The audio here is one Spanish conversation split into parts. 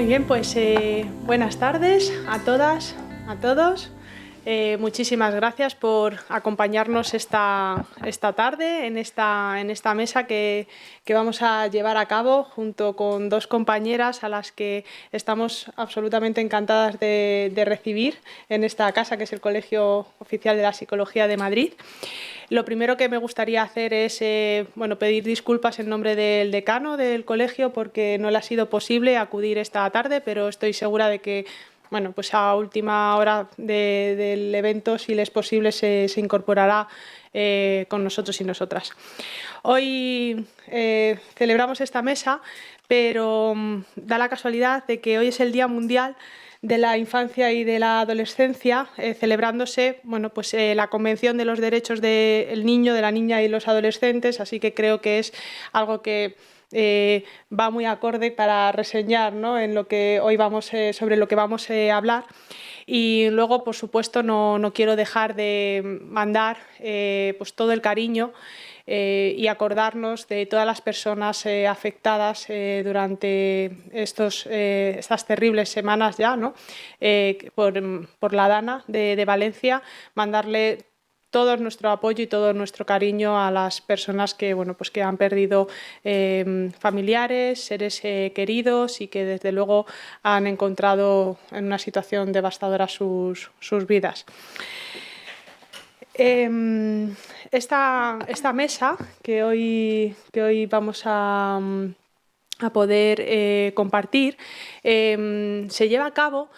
Muy bien, pues buenas tardes a todas, a todos. Muchísimas gracias por acompañarnos esta tarde en esta mesa que vamos a llevar a cabo junto con dos compañeras a las que estamos absolutamente encantadas de recibir en esta casa, que es el Colegio Oficial de la Psicología de Madrid. Lo primero que me gustaría hacer es pedir disculpas en nombre del decano del colegio porque no le ha sido posible acudir esta tarde, pero estoy segura de que pues a última hora del evento, si le es posible, se incorporará con nosotros y nosotras. Hoy celebramos esta mesa, pero da la casualidad de que hoy es el Día Mundial de la Infancia y de la Adolescencia, celebrándose la Convención de los Derechos del Niño, de la Niña y los Adolescentes, así que creo que es algo que va muy acorde para reseñar, ¿no?, en lo que hoy sobre lo que vamos a hablar. Y luego, por supuesto, no quiero dejar de mandar todo el cariño y acordarnos de todas las personas afectadas durante estas terribles semanas ya, ¿no?, por la DANA de Valencia. Mandarle todo nuestro apoyo y todo nuestro cariño a las personas que han perdido familiares, seres queridos y que desde luego han encontrado en una situación devastadora sus vidas. Esta mesa que hoy vamos a poder compartir se lleva a cabo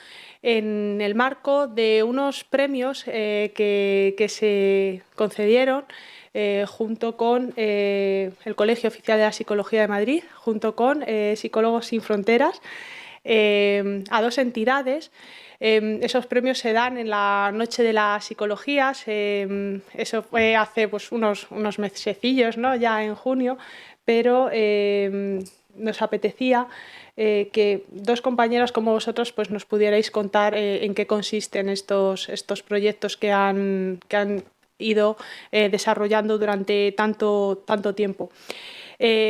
en el marco de unos premios que se concedieron junto con el Colegio Oficial de la Psicología de Madrid, junto con Psicólogos Sin Fronteras, a dos entidades. Esos premios se dan en la Noche de la Psicología. Eso fue hace unos mesecillos, ¿no?, ya en junio, pero nos apetecía que dos compañeras como vosotros nos pudierais contar en qué consisten estos proyectos que han ido desarrollando durante tanto tiempo.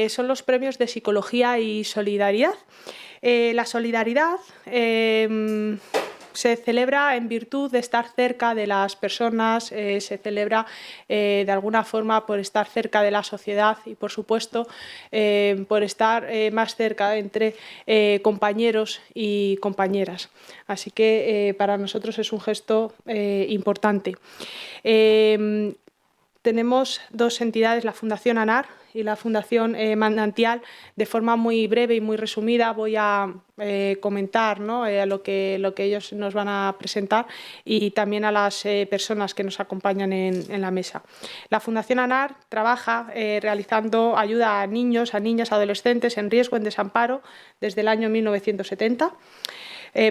Son los premios de Psicología y Solidaridad. La solidaridad se celebra en virtud de estar cerca de las personas, se celebra de alguna forma por estar cerca de la sociedad y, por supuesto, por estar más cerca entre compañeros y compañeras. Así que para nosotros es un gesto importante. Tenemos dos entidades, la Fundación ANAR y la Fundación Manantial. De forma muy breve y muy resumida voy a comentar, ¿no?, lo que ellos nos van a presentar y también a las personas que nos acompañan en la mesa. La Fundación ANAR trabaja realizando ayuda a niños, a niñas, adolescentes en riesgo, en desamparo, desde el año 1970.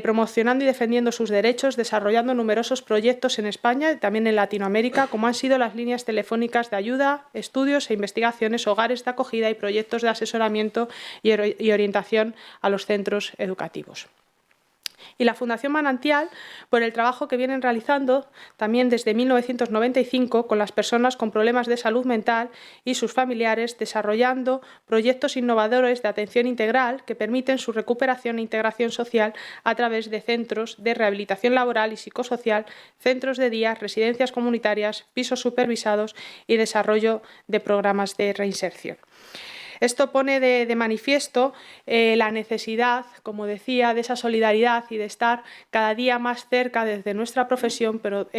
Promocionando y defendiendo sus derechos, desarrollando numerosos proyectos en España y también en Latinoamérica, como han sido las líneas telefónicas de ayuda, estudios e investigaciones, hogares de acogida y proyectos de asesoramiento y orientación a los centros educativos. Y la Fundación Manantial, por el trabajo que vienen realizando también desde 1995 con las personas con problemas de salud mental y sus familiares, desarrollando proyectos innovadores de atención integral que permiten su recuperación e integración social a través de centros de rehabilitación laboral y psicosocial, centros de día, residencias comunitarias, pisos supervisados y desarrollo de programas de reinserción. Esto pone de manifiesto la necesidad, como decía, de esa solidaridad y de estar cada día más cerca desde nuestra profesión, pero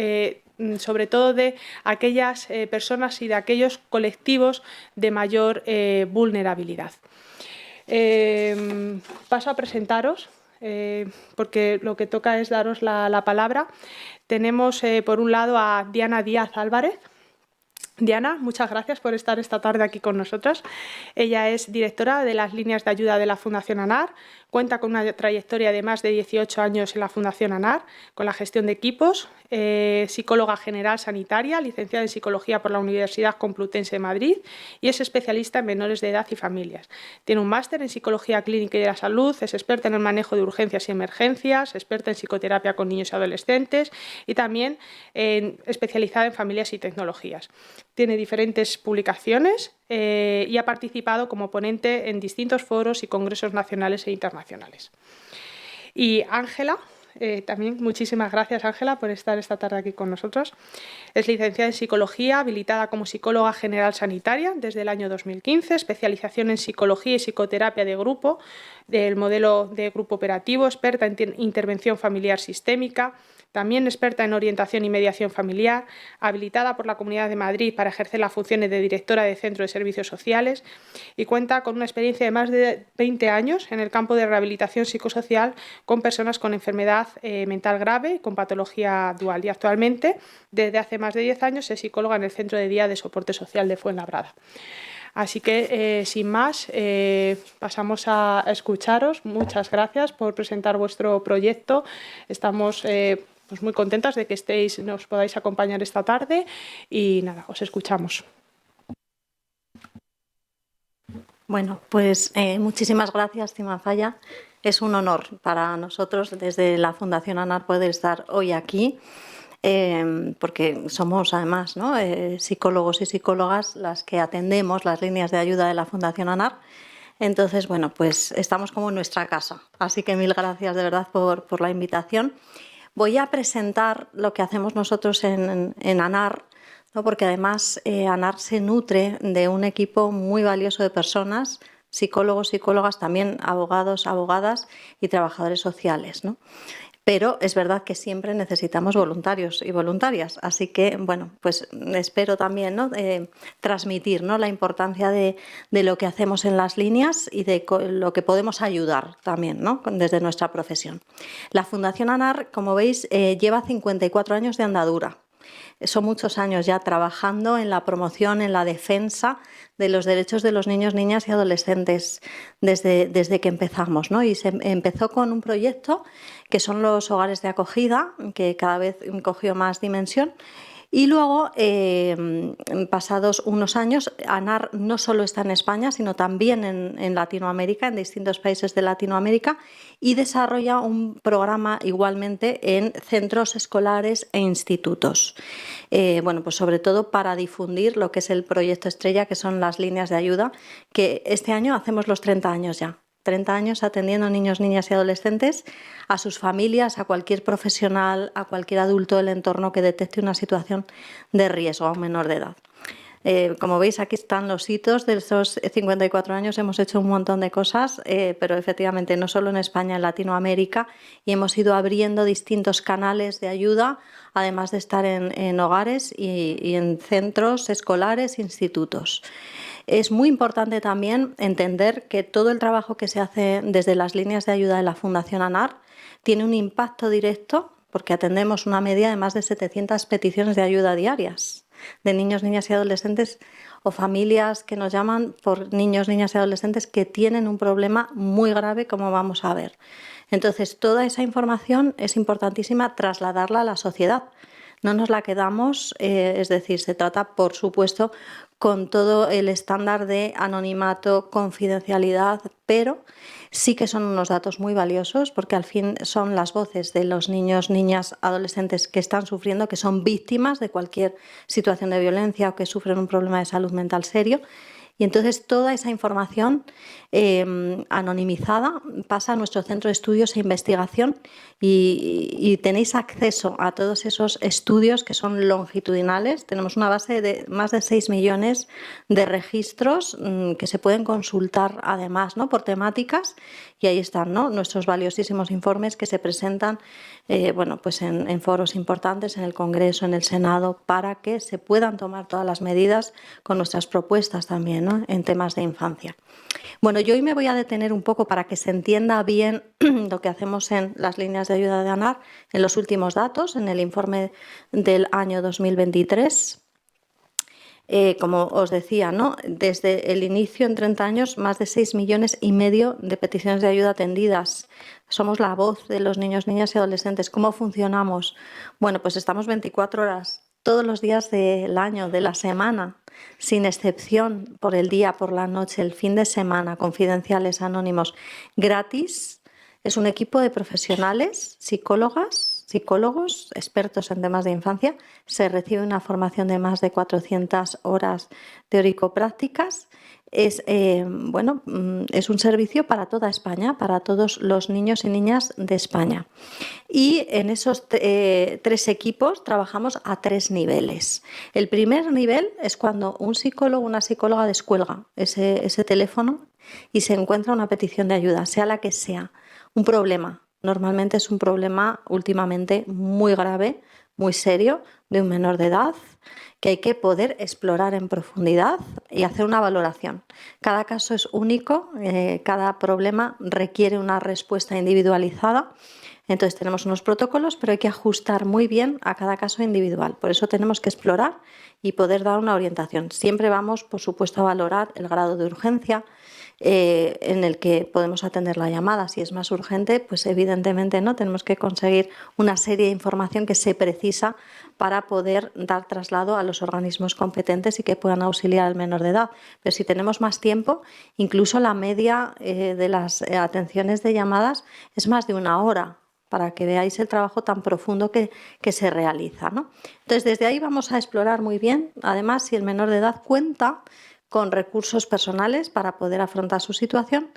sobre todo de aquellas personas y de aquellos colectivos de mayor vulnerabilidad. Paso a presentaros, porque lo que toca es daros la palabra. Tenemos por un lado a Diana Díaz Álvarez. Diana, muchas gracias por estar esta tarde aquí con nosotros. Ella es directora de las líneas de ayuda de la Fundación ANAR, cuenta con una trayectoria de más de 18 años en la Fundación ANAR, con la gestión de equipos, psicóloga general sanitaria, licenciada en Psicología por la Universidad Complutense de Madrid y es especialista en menores de edad y familias. Tiene un máster en Psicología Clínica y de la Salud, es experta en el manejo de urgencias y emergencias, experta en psicoterapia con niños y adolescentes y también especializada en familias y tecnologías. Tiene diferentes publicaciones y ha participado como ponente en distintos foros y congresos nacionales e internacionales. Y Ángela, también muchísimas gracias, Ángela, por estar esta tarde aquí con nosotros. Es licenciada en Psicología, habilitada como psicóloga general sanitaria desde el año 2015, especialización en Psicología y Psicoterapia de grupo, del modelo de grupo operativo, experta en intervención familiar sistémica, también experta en orientación y mediación familiar, habilitada por la Comunidad de Madrid para ejercer las funciones de directora de Centro de Servicios Sociales y cuenta con una experiencia de más de 20 años en el campo de rehabilitación psicosocial con personas con enfermedad mental grave y con patología dual. Y actualmente, desde hace más de 10 años, es psicóloga en el Centro de Día de Soporte Social de Fuenlabrada. Así que, sin más, pasamos a escucharos. Muchas gracias por presentar vuestro proyecto. Estamos pues muy contentas de que nos podáis acompañar esta tarde y nada, os escuchamos. Bueno, pues muchísimas gracias, Timafaya. Es un honor para nosotros desde la Fundación ANAR poder estar hoy aquí, porque somos además, ¿no?, psicólogos y psicólogas las que atendemos las líneas de ayuda de la Fundación ANAR. Entonces, bueno, pues estamos como en nuestra casa. Así que mil gracias de verdad por la invitación. Voy a presentar lo que hacemos nosotros en ANAR, ¿no?, porque además ANAR se nutre de un equipo muy valioso de personas, psicólogos, psicólogas, también abogados, abogadas y trabajadores sociales, ¿no? Pero es verdad que siempre necesitamos voluntarios y voluntarias, así que, bueno, pues espero también, ¿no?, transmitir, ¿no?, la importancia de lo que hacemos en las líneas y de lo que podemos ayudar también, ¿no?, desde nuestra profesión. La Fundación ANAR, como veis, lleva 54 años de andadura. Son muchos años ya trabajando en la promoción, en la defensa de los derechos de los niños, niñas y adolescentes desde que empezamos, ¿no? Y se empezó con un proyecto que son los hogares de acogida, que cada vez cogió más dimensión. Y luego, pasados unos años, ANAR no solo está en España, sino también en Latinoamérica, en distintos países de Latinoamérica, y desarrolla un programa igualmente en centros escolares e institutos. Bueno, pues sobre todo para difundir lo que es el proyecto estrella, que son las líneas de ayuda, que este año hacemos los 30 años ya. 30 años atendiendo a niños, niñas y adolescentes, a sus familias, a cualquier profesional, a cualquier adulto del entorno que detecte una situación de riesgo a un menor de edad. Como veis, aquí están los hitos de esos 54 años. Hemos hecho un montón de cosas, pero efectivamente no solo en España, en Latinoamérica, y hemos ido abriendo distintos canales de ayuda, además de estar en hogares y en centros escolares, institutos. Es muy importante también entender que todo el trabajo que se hace desde las líneas de ayuda de la Fundación ANAR tiene un impacto directo, porque atendemos una media de más de 700 peticiones de ayuda diarias de niños, niñas y adolescentes o familias que nos llaman por niños, niñas y adolescentes que tienen un problema muy grave, como vamos a ver. Entonces, toda esa información es importantísima trasladarla a la sociedad. No nos la quedamos, es decir, se trata, por supuesto, con todo el estándar de anonimato, confidencialidad, pero sí que son unos datos muy valiosos porque al fin son las voces de los niños, niñas, adolescentes que están sufriendo, que son víctimas de cualquier situación de violencia o que sufren un problema de salud mental serio. Y entonces toda esa información anonimizada pasa a nuestro centro de estudios e investigación y tenéis acceso a todos esos estudios que son longitudinales. Tenemos una base de más de 6 millones de registros que se pueden consultar además, ¿no?, por temáticas, y ahí están, ¿no?, nuestros valiosísimos informes que se presentan bueno, pues en foros importantes, en el Congreso, en el Senado, para que se puedan tomar todas las medidas con nuestras propuestas también, ¿no?, en temas de infancia. Bueno, yo hoy me voy a detener un poco para que se entienda bien lo que hacemos en las líneas de ayuda de ANAR en los últimos datos, en el informe del año 2023. Como os decía, ¿no?, desde el inicio, en 30 años, más de 6,5 millones de peticiones de ayuda atendidas. Somos la voz de los niños, niñas y adolescentes. ¿Cómo funcionamos? Bueno, pues estamos 24 horas todos los días del año, de la semana, sin excepción, por el día, por la noche, el fin de semana, confidenciales, anónimos, gratis. Es un equipo de profesionales, psicólogas, psicólogos expertos en temas de infancia. Se recibe una formación de más de 400 horas teórico-prácticas. Es un servicio para toda España, para todos los niños y niñas de España. Y en esos 3 equipos trabajamos a 3 niveles. El primer nivel es cuando un psicólogo o una psicóloga descuelga ese teléfono y se encuentra una petición de ayuda, sea la que sea, un problema. Normalmente es un problema últimamente muy grave, muy serio, de un menor de edad, que hay que poder explorar en profundidad y hacer una valoración. Cada caso es único, cada problema requiere una respuesta individualizada. Entonces tenemos unos protocolos, pero hay que ajustar muy bien a cada caso individual. Por eso tenemos que explorar y poder dar una orientación. Siempre vamos, por supuesto, a valorar el grado de urgencia en el que podemos atender la llamada. Si es más urgente, pues evidentemente no, tenemos que conseguir una serie de información que se precisa para poder dar traslado a los organismos competentes y que puedan auxiliar al menor de edad. Pero si tenemos más tiempo, incluso la media de las atenciones de llamadas es más de 1 hora, para que veáis el trabajo tan profundo que se realiza, ¿no? Entonces, desde ahí vamos a explorar muy bien, además, si el menor de edad cuenta con recursos personales para poder afrontar su situación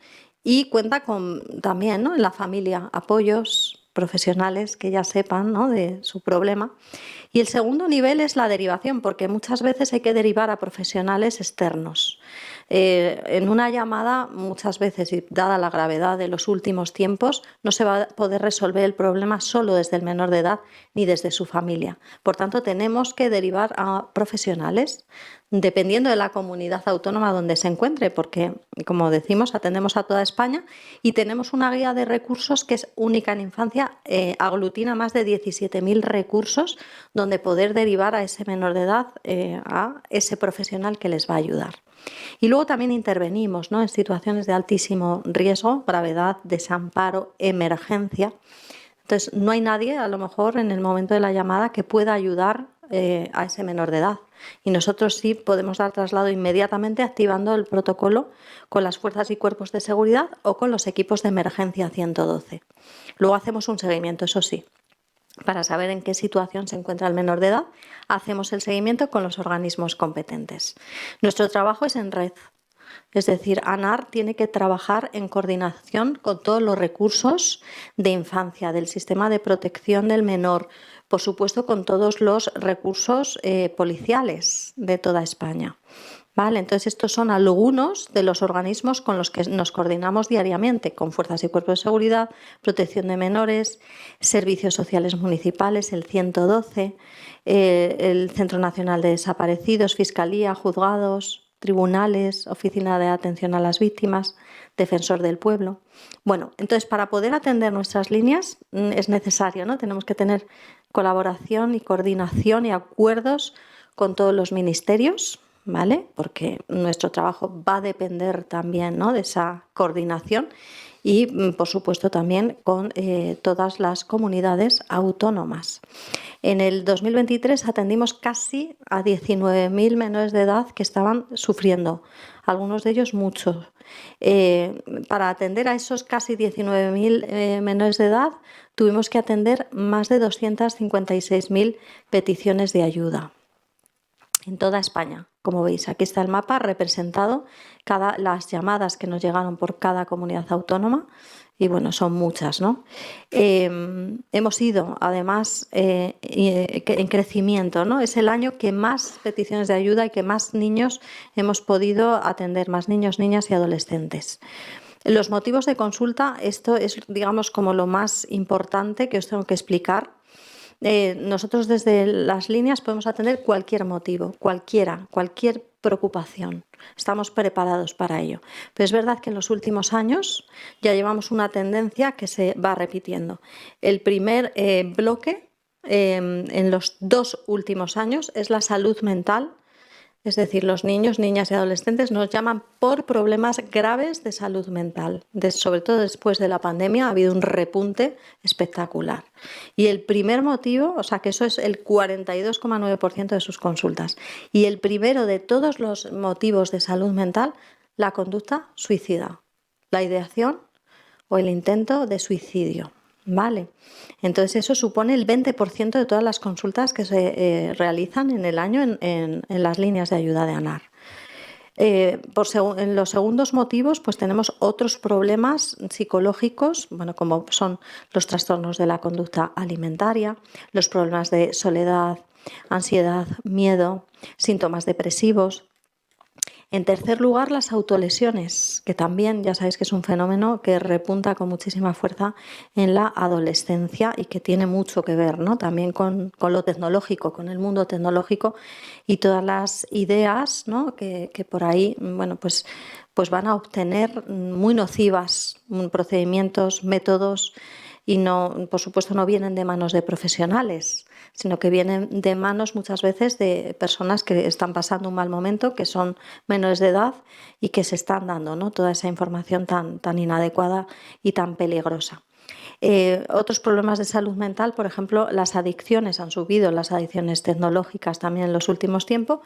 y cuenta con también, ¿no?, en la familia, apoyos profesionales que ya sepan, ¿no?, de su problema. Y el segundo nivel es la derivación, porque muchas veces hay que derivar a profesionales externos. En una llamada, muchas veces, y dada la gravedad de los últimos tiempos, no se va a poder resolver el problema solo desde el menor de edad ni desde su familia. Por tanto, tenemos que derivar a profesionales, dependiendo de la comunidad autónoma donde se encuentre, porque, como decimos, atendemos a toda España y tenemos una guía de recursos que es única en infancia, aglutina más de 17.000 recursos donde poder derivar a ese menor de edad a ese profesional que les va a ayudar. Y luego también intervenimos, ¿no?, en situaciones de altísimo riesgo, gravedad, desamparo, emergencia. Entonces, no hay nadie, a lo mejor, en el momento de la llamada que pueda ayudar a ese menor de edad. Y nosotros sí podemos dar traslado inmediatamente activando el protocolo con las fuerzas y cuerpos de seguridad o con los equipos de emergencia 112. Luego hacemos un seguimiento, eso sí. Para saber en qué situación se encuentra el menor de edad, hacemos el seguimiento con los organismos competentes. Nuestro trabajo es en red. Es decir, ANAR tiene que trabajar en coordinación con todos los recursos de infancia, del sistema de protección del menor, por supuesto con todos los recursos policiales de toda España. Vale, entonces estos son algunos de los organismos con los que nos coordinamos diariamente, con fuerzas y cuerpos de seguridad, protección de menores, servicios sociales municipales, el 112, el Centro Nacional de Desaparecidos, Fiscalía, juzgados, tribunales, Oficina de Atención a las Víctimas, Defensor del Pueblo. Bueno, entonces para poder atender nuestras líneas es necesario, ¿no? Tenemos que tener colaboración y coordinación y acuerdos con todos los ministerios, ¿vale? Porque nuestro trabajo va a depender también, ¿no?, de esa coordinación y, por supuesto, también con todas las comunidades autónomas. En el 2023 atendimos casi a 19.000 menores de edad que estaban sufriendo, algunos de ellos mucho. Para atender a esos casi 19.000 menores de edad tuvimos que atender más de 256.000 peticiones de ayuda en toda España. Como veis, aquí está el mapa representado, las llamadas que nos llegaron por cada comunidad autónoma, y bueno, son muchas, ¿no? Hemos ido, además, en crecimiento, ¿no? Es el año que más peticiones de ayuda y que más niños hemos podido atender, más niños, niñas y adolescentes. Los motivos de consulta, esto es, digamos, como lo más importante que os tengo que explicar. Nosotros desde las líneas podemos atender cualquier motivo, cualquier preocupación. Estamos preparados para ello. Pero es verdad que en los últimos años ya llevamos una tendencia que se va repitiendo. El primer bloque en los 2 últimos años es la salud mental. Es decir, los niños, niñas y adolescentes nos llaman por problemas graves de salud mental. Sobre todo después de la pandemia ha habido un repunte espectacular. Y el primer motivo, o sea que eso es el 42,9% de sus consultas. Y el primero de todos los motivos de salud mental, la conducta suicida, la ideación o el intento de suicidio. ¿vale? Entonces eso supone el 20% de todas las consultas que se realizan en el año en las líneas de ayuda de ANAR. En los segundos motivos, pues tenemos otros problemas psicológicos, bueno, como son los trastornos de la conducta alimentaria, los problemas de soledad, ansiedad, miedo, síntomas depresivos. En tercer lugar, las autolesiones, que también ya sabéis que es un fenómeno que repunta con muchísima fuerza en la adolescencia y que tiene mucho que ver, ¿no?, también con lo tecnológico, con el mundo tecnológico y todas las ideas, ¿no?, que por ahí, bueno, pues van a obtener muy nocivas procedimientos, métodos, y no, por supuesto, no vienen de manos de profesionales, sino que vienen de manos muchas veces de personas que están pasando un mal momento, que son menores de edad y que se están dando, ¿no?, toda esa información tan inadecuada y tan peligrosa. Otros problemas de salud mental, por ejemplo, las adicciones, han subido las adicciones tecnológicas también en los últimos tiempos,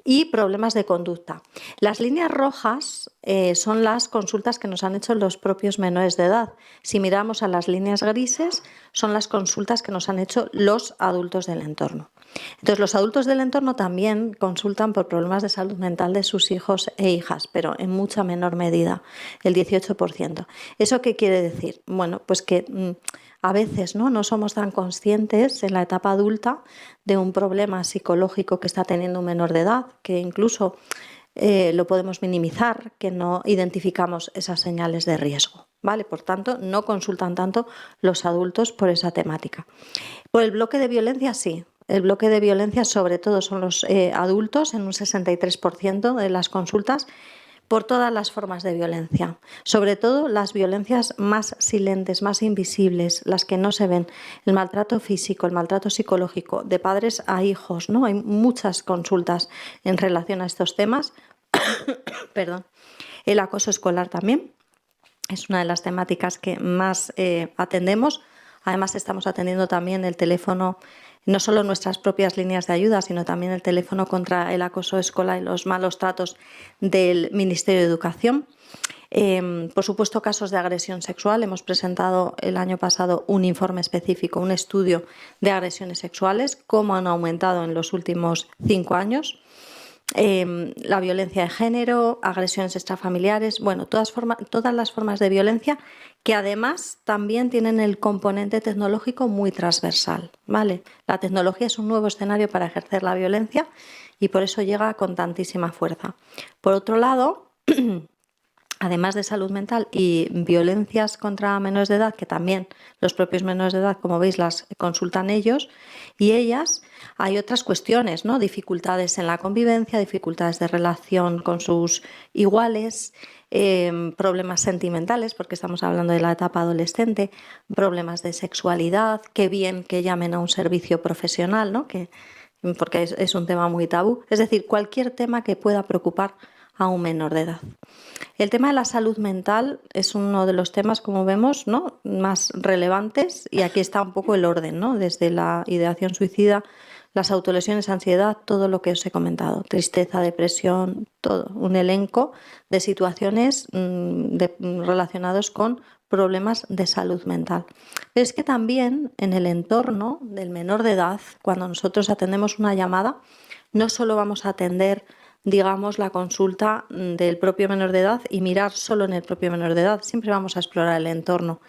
y problemas de conducta. Las líneas rojas son las consultas que nos han hecho los propios menores de edad. Si miramos a las líneas grises, son las consultas que nos han hecho los adultos del entorno. Entonces, los adultos del entorno también consultan por problemas de salud mental de sus hijos e hijas, pero en mucha menor medida, el 18%. ¿Eso qué quiere decir? Bueno, pues que a veces no somos tan conscientes en la etapa adulta de un problema psicológico que está teniendo un menor de edad, que incluso lo podemos minimizar, que no identificamos esas señales de riesgo, ¿vale? Por tanto, no consultan tanto los adultos por esa temática. Por el bloque de violencia, sí. El bloque de violencia sobre todo son los adultos, en un 63% de las consultas, por todas las formas de violencia, sobre todo las violencias más silentes, más invisibles, las que no se ven, el maltrato físico, el maltrato psicológico, de padres a hijos, ¿no? Hay muchas consultas en relación a estos temas. Perdón. El acoso escolar también es una de las temáticas que más atendemos. Además, estamos atendiendo también el teléfono, no solo nuestras propias líneas de ayuda, sino también el teléfono contra el acoso escolar y los malos tratos del Ministerio de Educación. Por supuesto, casos de agresión sexual. Hemos presentado el año pasado un informe específico, un estudio de agresiones sexuales, cómo han aumentado en los últimos 5 años. La violencia de género, agresiones extrafamiliares, bueno, todas las formas de violencia que además también tienen el componente tecnológico muy transversal, ¿vale? La tecnología es un nuevo escenario para ejercer la violencia y por eso llega con tantísima fuerza. Por otro lado, además de salud mental y violencias contra menores de edad, que también los propios menores de edad, como veis, las consultan ellos y ellas, hay otras cuestiones, ¿no? Dificultades en la convivencia, dificultades de relación con sus iguales, problemas sentimentales, porque estamos hablando de la etapa adolescente, problemas de sexualidad, qué bien que llamen a un servicio profesional, ¿no? Porque es un tema muy tabú. Es decir, cualquier tema que pueda preocupar a un menor de edad. El tema de la salud mental es uno de los temas, como vemos, ¿no?, más relevantes, y aquí está un poco el orden, ¿no?, desde la ideación suicida, las autolesiones, ansiedad, todo lo que os he comentado, tristeza, depresión, todo, un elenco de situaciones relacionados con problemas de salud mental. Pero es que también en el entorno del menor de edad, cuando nosotros atendemos una llamada, no solo vamos a atender, digamos, la consulta del propio menor de edad y mirar solo en el propio menor de edad. Siempre vamos a explorar el entorno.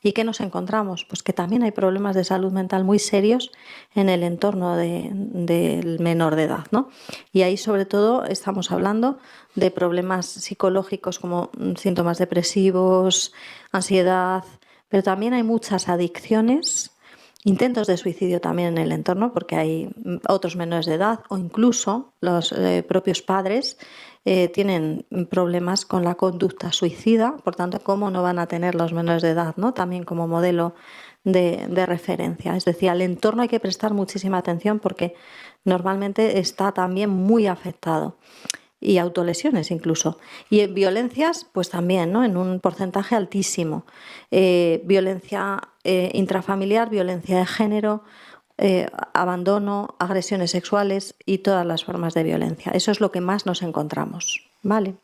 ¿Y qué nos encontramos? Pues que también hay problemas de salud mental muy serios en el entorno del menor de edad, ¿no? Y ahí, sobre todo, estamos hablando de problemas psicológicos como síntomas depresivos, ansiedad, pero también hay muchas adicciones, intentos de suicidio también en el entorno, porque hay otros menores de edad o incluso los propios padres tienen problemas con la conducta suicida. Por tanto, ¿cómo no van a tener los menores de edad, ¿no?, también como modelo de referencia? Es decir, al entorno hay que prestar muchísima atención porque normalmente está también muy afectado. Y autolesiones incluso. Y en violencias, pues también, ¿no?, en un porcentaje altísimo. Violencia intrafamiliar, violencia de género, abandono, agresiones sexuales y todas las formas de violencia. Eso es lo que más nos encontramos, ¿vale?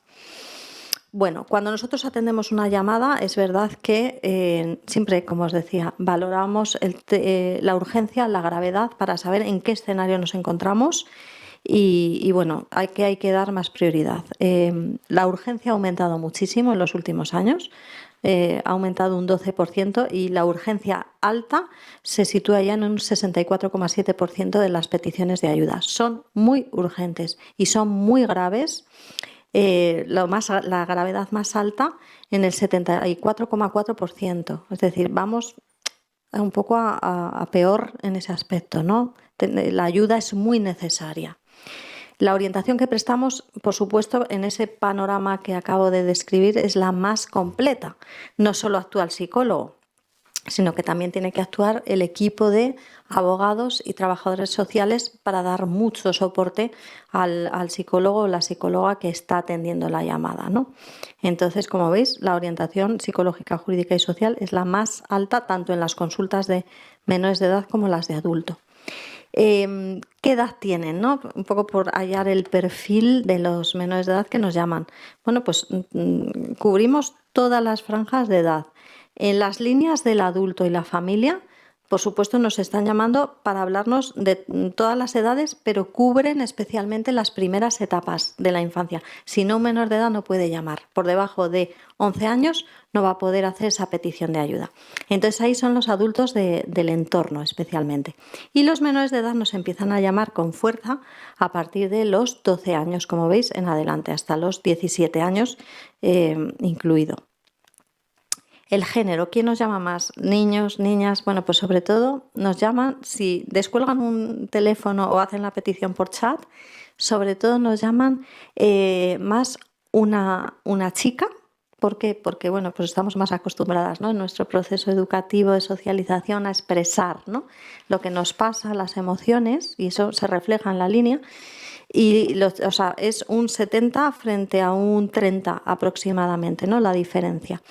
Bueno, cuando nosotros atendemos una llamada, es verdad que siempre, como os decía, valoramos la urgencia, la gravedad para saber en qué escenario nos encontramos y bueno, hay que dar más prioridad. La urgencia ha aumentado muchísimo en los últimos años, ha aumentado un 12% y la urgencia alta se sitúa ya en un 64,7% de las peticiones de ayuda. Son muy urgentes y son muy graves. La gravedad más alta en el 74,4%. Es decir, vamos un poco a peor en ese aspecto, ¿no? La ayuda es muy necesaria. La orientación que prestamos, por supuesto, en ese panorama que acabo de describir es la más completa. No solo actúa el psicólogo, sino que también tiene que actuar el equipo de abogados y trabajadores sociales para dar mucho soporte al psicólogo o la psicóloga que está atendiendo la llamada, ¿no? Entonces, como veis, la orientación psicológica, jurídica y social es la más alta tanto en las consultas de menores de edad como las de adulto. ¿Qué edad tienen, no? Un poco por hallar el perfil de los menores de edad que nos llaman. Bueno, pues cubrimos todas las franjas de edad. En las líneas del adulto y la familia, por supuesto, nos están llamando para hablarnos de todas las edades, pero cubren especialmente las primeras etapas de la infancia. Si no, un menor de edad no puede llamar. Por debajo de 11 años no va a poder hacer esa petición de ayuda. Entonces ahí son los adultos del entorno especialmente. Y los menores de edad nos empiezan a llamar con fuerza a partir de los 12 años, como veis, en adelante, hasta los 17 años incluido. El género, ¿quién nos llama más? Niños, niñas. Bueno, pues sobre todo nos llaman, si descuelgan un teléfono o hacen la petición por chat, sobre todo nos llaman más una chica. ¿Por qué? Porque bueno, pues estamos más acostumbradas, ¿no? En nuestro proceso educativo de socialización a expresar, ¿no? Lo que nos pasa, las emociones, y eso se refleja en la línea. Y es un 70 frente a un 30 aproximadamente, ¿no? La diferencia.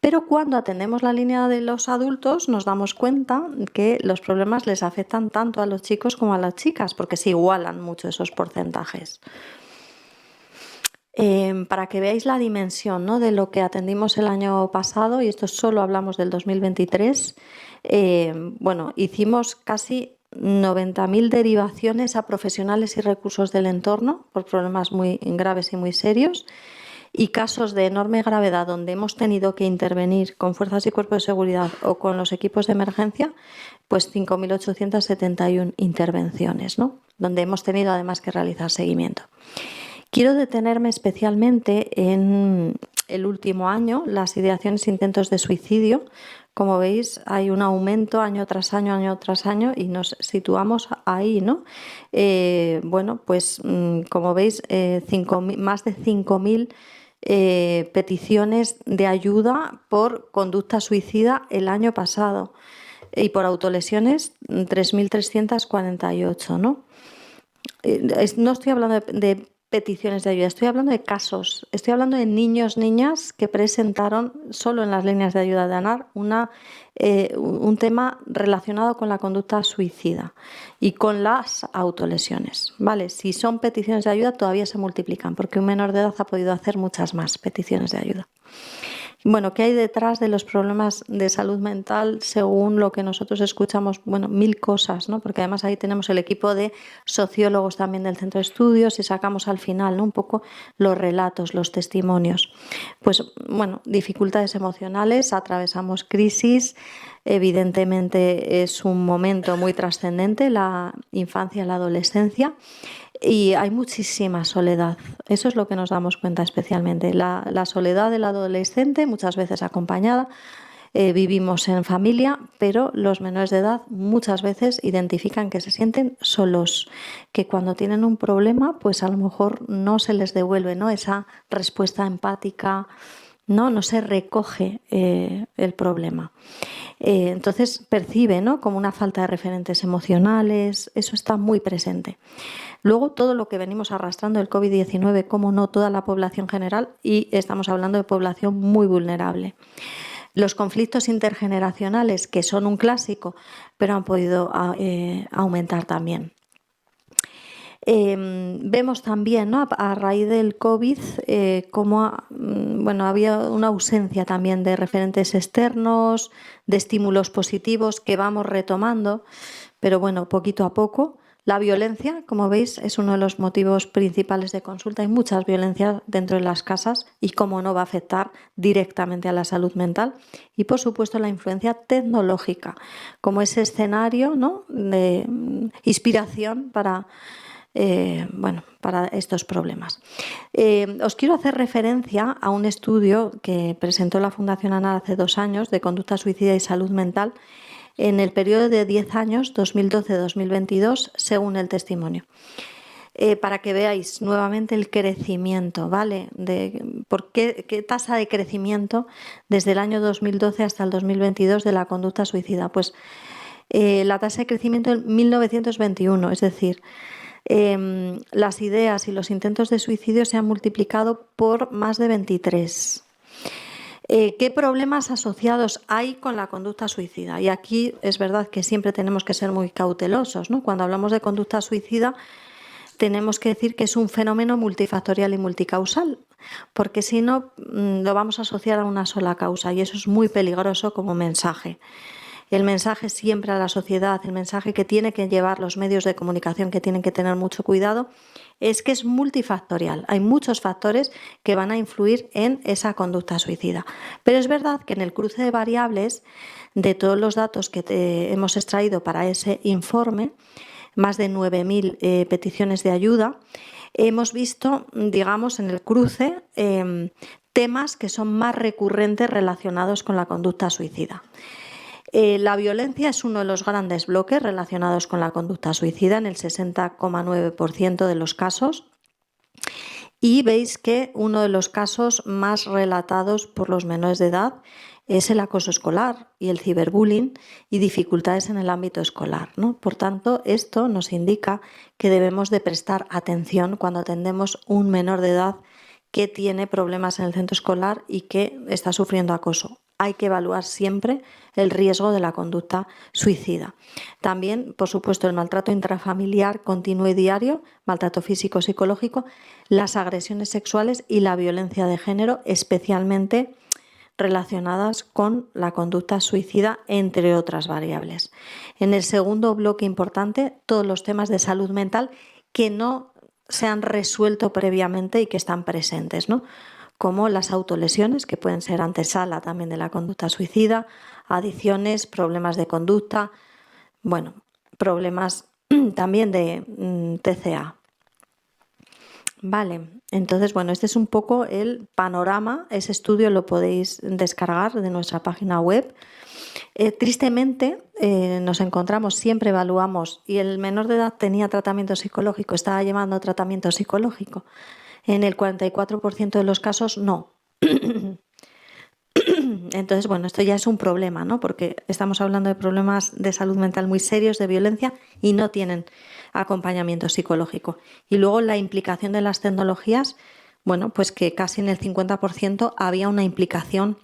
Pero cuando atendemos la línea de los adultos nos damos cuenta que los problemas les afectan tanto a los chicos como a las chicas, porque se igualan mucho esos porcentajes. Para que veáis la dimensión, ¿no? De lo que atendimos el año pasado, y esto solo hablamos del 2023, bueno, hicimos casi 90.000 derivaciones a profesionales y recursos del entorno por problemas muy graves y muy serios, y casos de enorme gravedad donde hemos tenido que intervenir con fuerzas y cuerpos de seguridad o con los equipos de emergencia, pues 5.871 intervenciones, ¿no? Donde hemos tenido además que realizar seguimiento. Quiero detenerme especialmente en el último año, las ideaciones e intentos de suicidio. Como veis, hay un aumento año tras año, y nos situamos ahí, ¿no? Bueno, pues como veis, más de 5.000 peticiones de ayuda por conducta suicida el año pasado y por autolesiones 3.348, ¿no? No estoy hablando de peticiones de ayuda, estoy hablando de casos, estoy hablando de niños, niñas que presentaron solo en las líneas de ayuda de ANAR un tema relacionado con la conducta suicida y con las autolesiones, ¿vale? Si son peticiones de ayuda todavía se multiplican porque un menor de edad ha podido hacer muchas más peticiones de ayuda. Bueno, ¿qué hay detrás de los problemas de salud mental según lo que nosotros escuchamos? Bueno, 1.000 cosas, ¿no? Porque además ahí tenemos el equipo de sociólogos también del centro de estudios y sacamos al final, ¿no? Un poco los relatos, los testimonios. Pues bueno, dificultades emocionales, atravesamos crisis, evidentemente es un momento muy trascendente, la infancia y la adolescencia. Y hay muchísima soledad, eso es lo que nos damos cuenta especialmente, la soledad del adolescente, muchas veces acompañada, vivimos en familia, pero los menores de edad muchas veces identifican que se sienten solos, que cuando tienen un problema, pues a lo mejor no se les devuelve, ¿no? Esa respuesta empática, no se recoge el problema. Entonces percibe, ¿no? Como una falta de referentes emocionales, eso está muy presente. Luego todo lo que venimos arrastrando del COVID-19, como no toda la población general, y estamos hablando de población muy vulnerable. Los conflictos intergeneracionales, que son un clásico, pero han podido aumentar también. Vemos también, ¿no?, a raíz del COVID cómo había una ausencia también de referentes externos, de estímulos positivos que vamos retomando, pero bueno, poquito a poco. La violencia, como veis, es uno de los motivos principales de consulta. Hay muchas violencias dentro de las casas y cómo no va a afectar directamente a la salud mental. Y, por supuesto, la influencia tecnológica, como ese escenario, ¿no?, de inspiración para estos problemas. Os quiero hacer referencia a un estudio que presentó la Fundación ANAR hace 2 años de conducta suicida y salud mental en el periodo de 10 años, 2012-2022, según el testimonio. Para que veáis nuevamente el crecimiento, ¿vale? ¿Por qué tasa de crecimiento desde el año 2012 hasta el 2022 de la conducta suicida? Pues la tasa de crecimiento en 1921, es decir, las ideas y los intentos de suicidio se han multiplicado por más de 23. ¿Qué problemas asociados hay con la conducta suicida? Y aquí es verdad que siempre tenemos que ser muy cautelosos, ¿no? Cuando hablamos de conducta suicida tenemos que decir que es un fenómeno multifactorial y multicausal, porque si no lo vamos a asociar a una sola causa y eso es muy peligroso como mensaje. El mensaje siempre a la sociedad, el mensaje que tiene que llevar los medios de comunicación, que tienen que tener mucho cuidado, es que es multifactorial. Hay muchos factores que van a influir en esa conducta suicida. Pero es verdad que en el cruce de variables de todos los datos que hemos extraído para ese informe, más de 9.000 peticiones de ayuda, hemos visto, digamos, en el cruce temas que son más recurrentes relacionados con la conducta suicida. La violencia es uno de los grandes bloques relacionados con la conducta suicida en el 60,9% de los casos. Y veis que uno de los casos más relatados por los menores de edad es el acoso escolar y el ciberbullying y dificultades en el ámbito escolar, ¿no? Por tanto, esto nos indica que debemos de prestar atención cuando atendemos un menor de edad que tiene problemas en el centro escolar y que está sufriendo acoso. Hay que evaluar siempre el riesgo de la conducta suicida. También, por supuesto, el maltrato intrafamiliar continuo y diario, maltrato físico, psicológico, las agresiones sexuales y la violencia de género, especialmente relacionadas con la conducta suicida, entre otras variables. En el segundo bloque importante, todos los temas de salud mental que no se han resuelto previamente y que están presentes, ¿no?, como las autolesiones, que pueden ser antesala también de la conducta suicida, adicciones, problemas de conducta, problemas también de TCA. Vale, entonces, este es un poco el panorama. Ese estudio lo podéis descargar de nuestra página web. Tristemente, nos encontramos, siempre evaluamos, y el menor de edad tenía tratamiento psicológico, estaba llevando tratamiento psicológico. En el 44% de los casos no. Entonces, esto ya es un problema, ¿no?, porque estamos hablando de problemas de salud mental muy serios, de violencia, y no tienen acompañamiento psicológico. Y luego la implicación de las tecnologías, pues que casi en el 50% había una implicación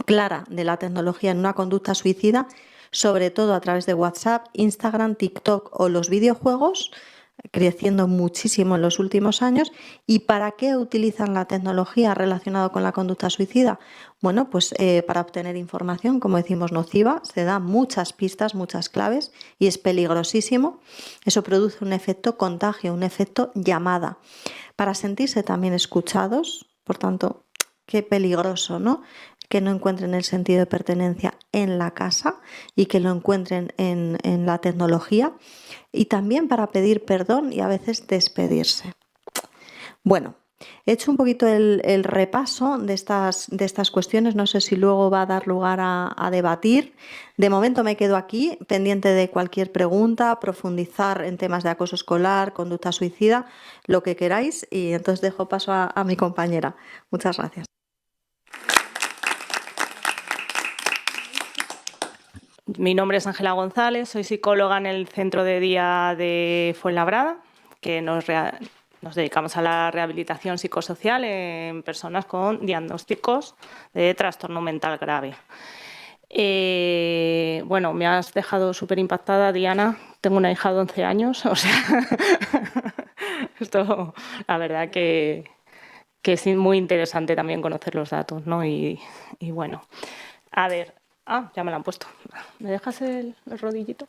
clara de la tecnología en una conducta suicida, sobre todo a través de WhatsApp, Instagram, TikTok o los videojuegos, creciendo muchísimo en los últimos años. ¿Y para qué utilizan la tecnología relacionada con la conducta suicida? Pues para obtener información, como decimos, nociva. Se da muchas pistas, muchas claves y es peligrosísimo. Eso produce un efecto contagio, un efecto llamada. Para sentirse también escuchados, por tanto, qué peligroso, ¿no?, que no encuentren el sentido de pertenencia en la casa y que lo encuentren en la tecnología, y también para pedir perdón y a veces despedirse. He hecho un poquito el repaso de estas cuestiones. No sé si luego va a dar lugar a debatir. De momento me quedo aquí, pendiente de cualquier pregunta, profundizar en temas de acoso escolar, conducta suicida, lo que queráis, y entonces dejo paso a mi compañera. Muchas gracias. Mi nombre es Ángela González, soy psicóloga en el Centro de Día de Fuenlabrada, que nos dedicamos a la rehabilitación psicosocial en personas con diagnósticos de trastorno mental grave. Me has dejado súper impactada, Diana. Tengo una hija de 11 años, o sea, Esto, la verdad que es muy interesante también conocer los datos, ¿no? Y bueno, a ver, ya me lo han puesto. ¿Me dejas el rodillito?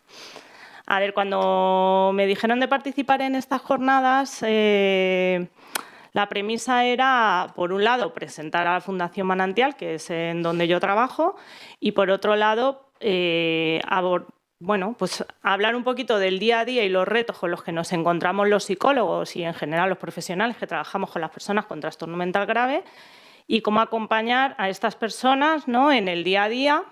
A ver, cuando me dijeron de participar en estas jornadas, la premisa era, por un lado, presentar a la Fundación Manantial, que es en donde yo trabajo, y por otro lado, pues hablar un poquito del día a día y los retos con los que nos encontramos los psicólogos y en general los profesionales que trabajamos con las personas con trastorno mental grave y cómo acompañar a estas personas, ¿no?, en el día a día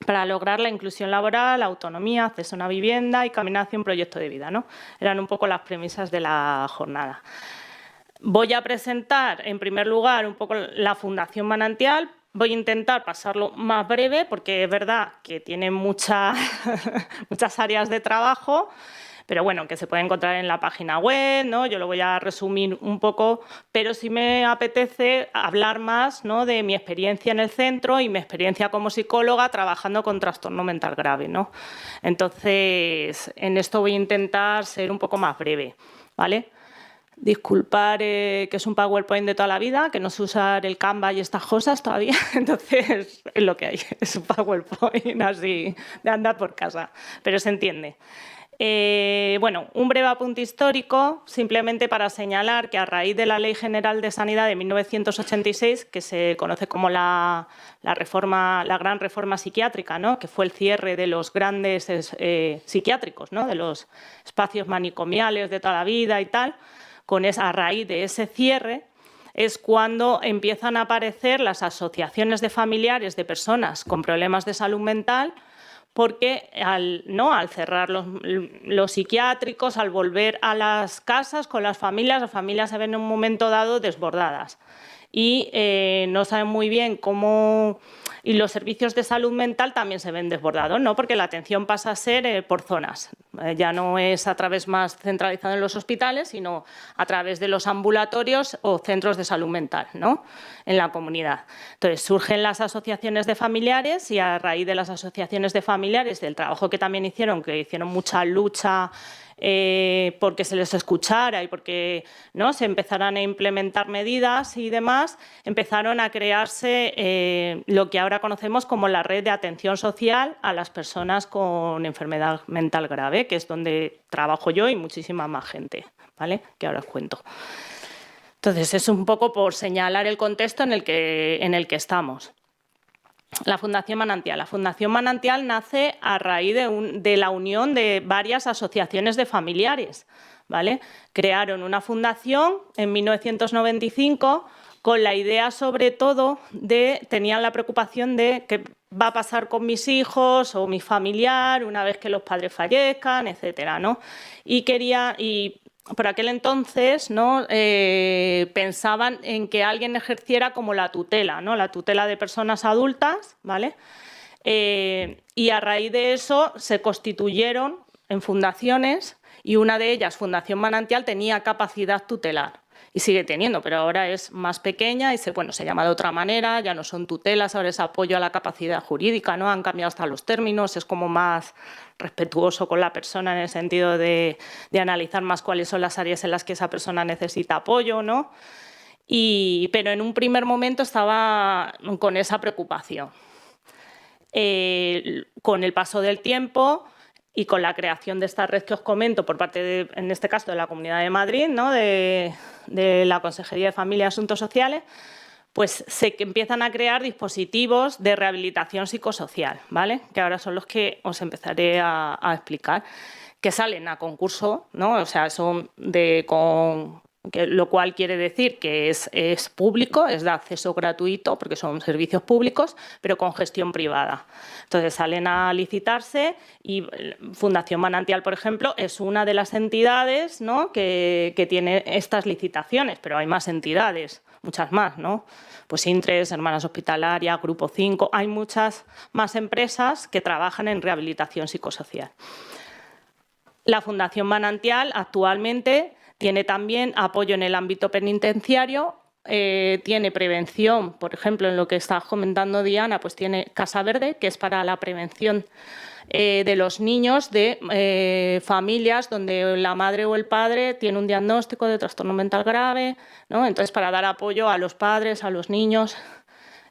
para lograr la inclusión laboral, autonomía, acceso a una vivienda y caminar hacia un proyecto de vida, ¿no? Eran un poco las premisas de la jornada. Voy a presentar, en primer lugar, un poco la Fundación Manantial. Voy a intentar pasarlo más breve porque es verdad que tiene muchas áreas de trabajo, pero bueno, que se puede encontrar en la página web, ¿no? Yo lo voy a resumir un poco, pero sí me apetece hablar más, ¿no?, de mi experiencia en el centro y mi experiencia como psicóloga trabajando con trastorno mental grave, ¿no? Entonces, en esto voy a intentar ser un poco más breve, ¿vale? Disculpar que es un PowerPoint de toda la vida, que no sé usar el Canva y estas cosas todavía, entonces es lo que hay, es un PowerPoint así de andar por casa, pero se entiende. Bueno, un breve apunte histórico, simplemente para señalar que a raíz de la Ley General de Sanidad de 1986, que se conoce como la gran reforma psiquiátrica, ¿no?, que fue el cierre de los grandes psiquiátricos, ¿no?, de los espacios manicomiales de toda la vida y tal, a raíz de ese cierre es cuando empiezan a aparecer las asociaciones de familiares de personas con problemas de salud mental, porque al cerrar los psiquiátricos, al volver a las casas con las familias se ven en un momento dado desbordadas y no saben muy bien cómo. Y los servicios de salud mental también se ven desbordados, ¿no?, porque la atención pasa a ser por zonas. Ya no es a través más centralizado en los hospitales, sino a través de los ambulatorios o centros de salud mental, ¿no?, en la comunidad. Entonces, surgen las asociaciones de familiares y a raíz de las asociaciones de familiares, del trabajo que también hicieron, que hicieron mucha lucha porque se les escuchara y porque, ¿no?, se empezaran a implementar medidas y demás, empezaron a crearse lo que ahora conocemos como la red de atención social a las personas con enfermedad mental grave, que es donde trabajo yo y muchísima más gente, ¿vale?, que ahora os cuento. Entonces, es un poco por señalar el contexto en el que estamos. La Fundación Manantial. La Fundación Manantial nace a raíz de la unión de varias asociaciones de familiares, ¿vale? Crearon una fundación en 1995 con la idea, sobre todo, tenían la preocupación de qué va a pasar con mis hijos o mi familiar una vez que los padres fallezcan, etcétera, ¿no? Y por aquel entonces, ¿no?, pensaban en que alguien ejerciera como la tutela, ¿no?, la tutela de personas adultas, ¿vale? Y a raíz de eso se constituyeron en fundaciones y una de ellas, Fundación Manantial, tenía capacidad tutelar. Y sigue teniendo, pero ahora es más pequeña y se llama de otra manera, ya no son tutelas, ahora es apoyo a la capacidad jurídica, ¿no? Han cambiado hasta los términos, es como más respetuoso con la persona en el sentido de analizar más cuáles son las áreas en las que esa persona necesita apoyo, ¿no? Pero en un primer momento estaba con esa preocupación. Con el paso del tiempo y con la creación de esta red que os comento por parte, en este caso, de la Comunidad de Madrid, ¿no?, de la Consejería de Familia y Asuntos Sociales, pues se empiezan a crear dispositivos de rehabilitación psicosocial, ¿vale?, que ahora son los que os empezaré a explicar, que salen a concurso, ¿no?, o sea, son lo cual quiere decir que es público, es de acceso gratuito, porque son servicios públicos, pero con gestión privada. Entonces salen a licitarse y Fundación Manantial, por ejemplo, es una de las entidades, ¿no?, que tiene estas licitaciones, pero hay más entidades, muchas más, ¿no? Pues Intres, Hermanas Hospitalarias, Grupo 5, hay muchas más empresas que trabajan en rehabilitación psicosocial. La Fundación Manantial actualmente tiene también apoyo en el ámbito penitenciario tiene prevención, por ejemplo, en lo que está comentando Diana, pues tiene Casa Verde, que es para la prevención de los niños de familias donde la madre o el padre tiene un diagnóstico de trastorno mental grave, ¿no? Entonces, para dar apoyo a los padres, a los niños.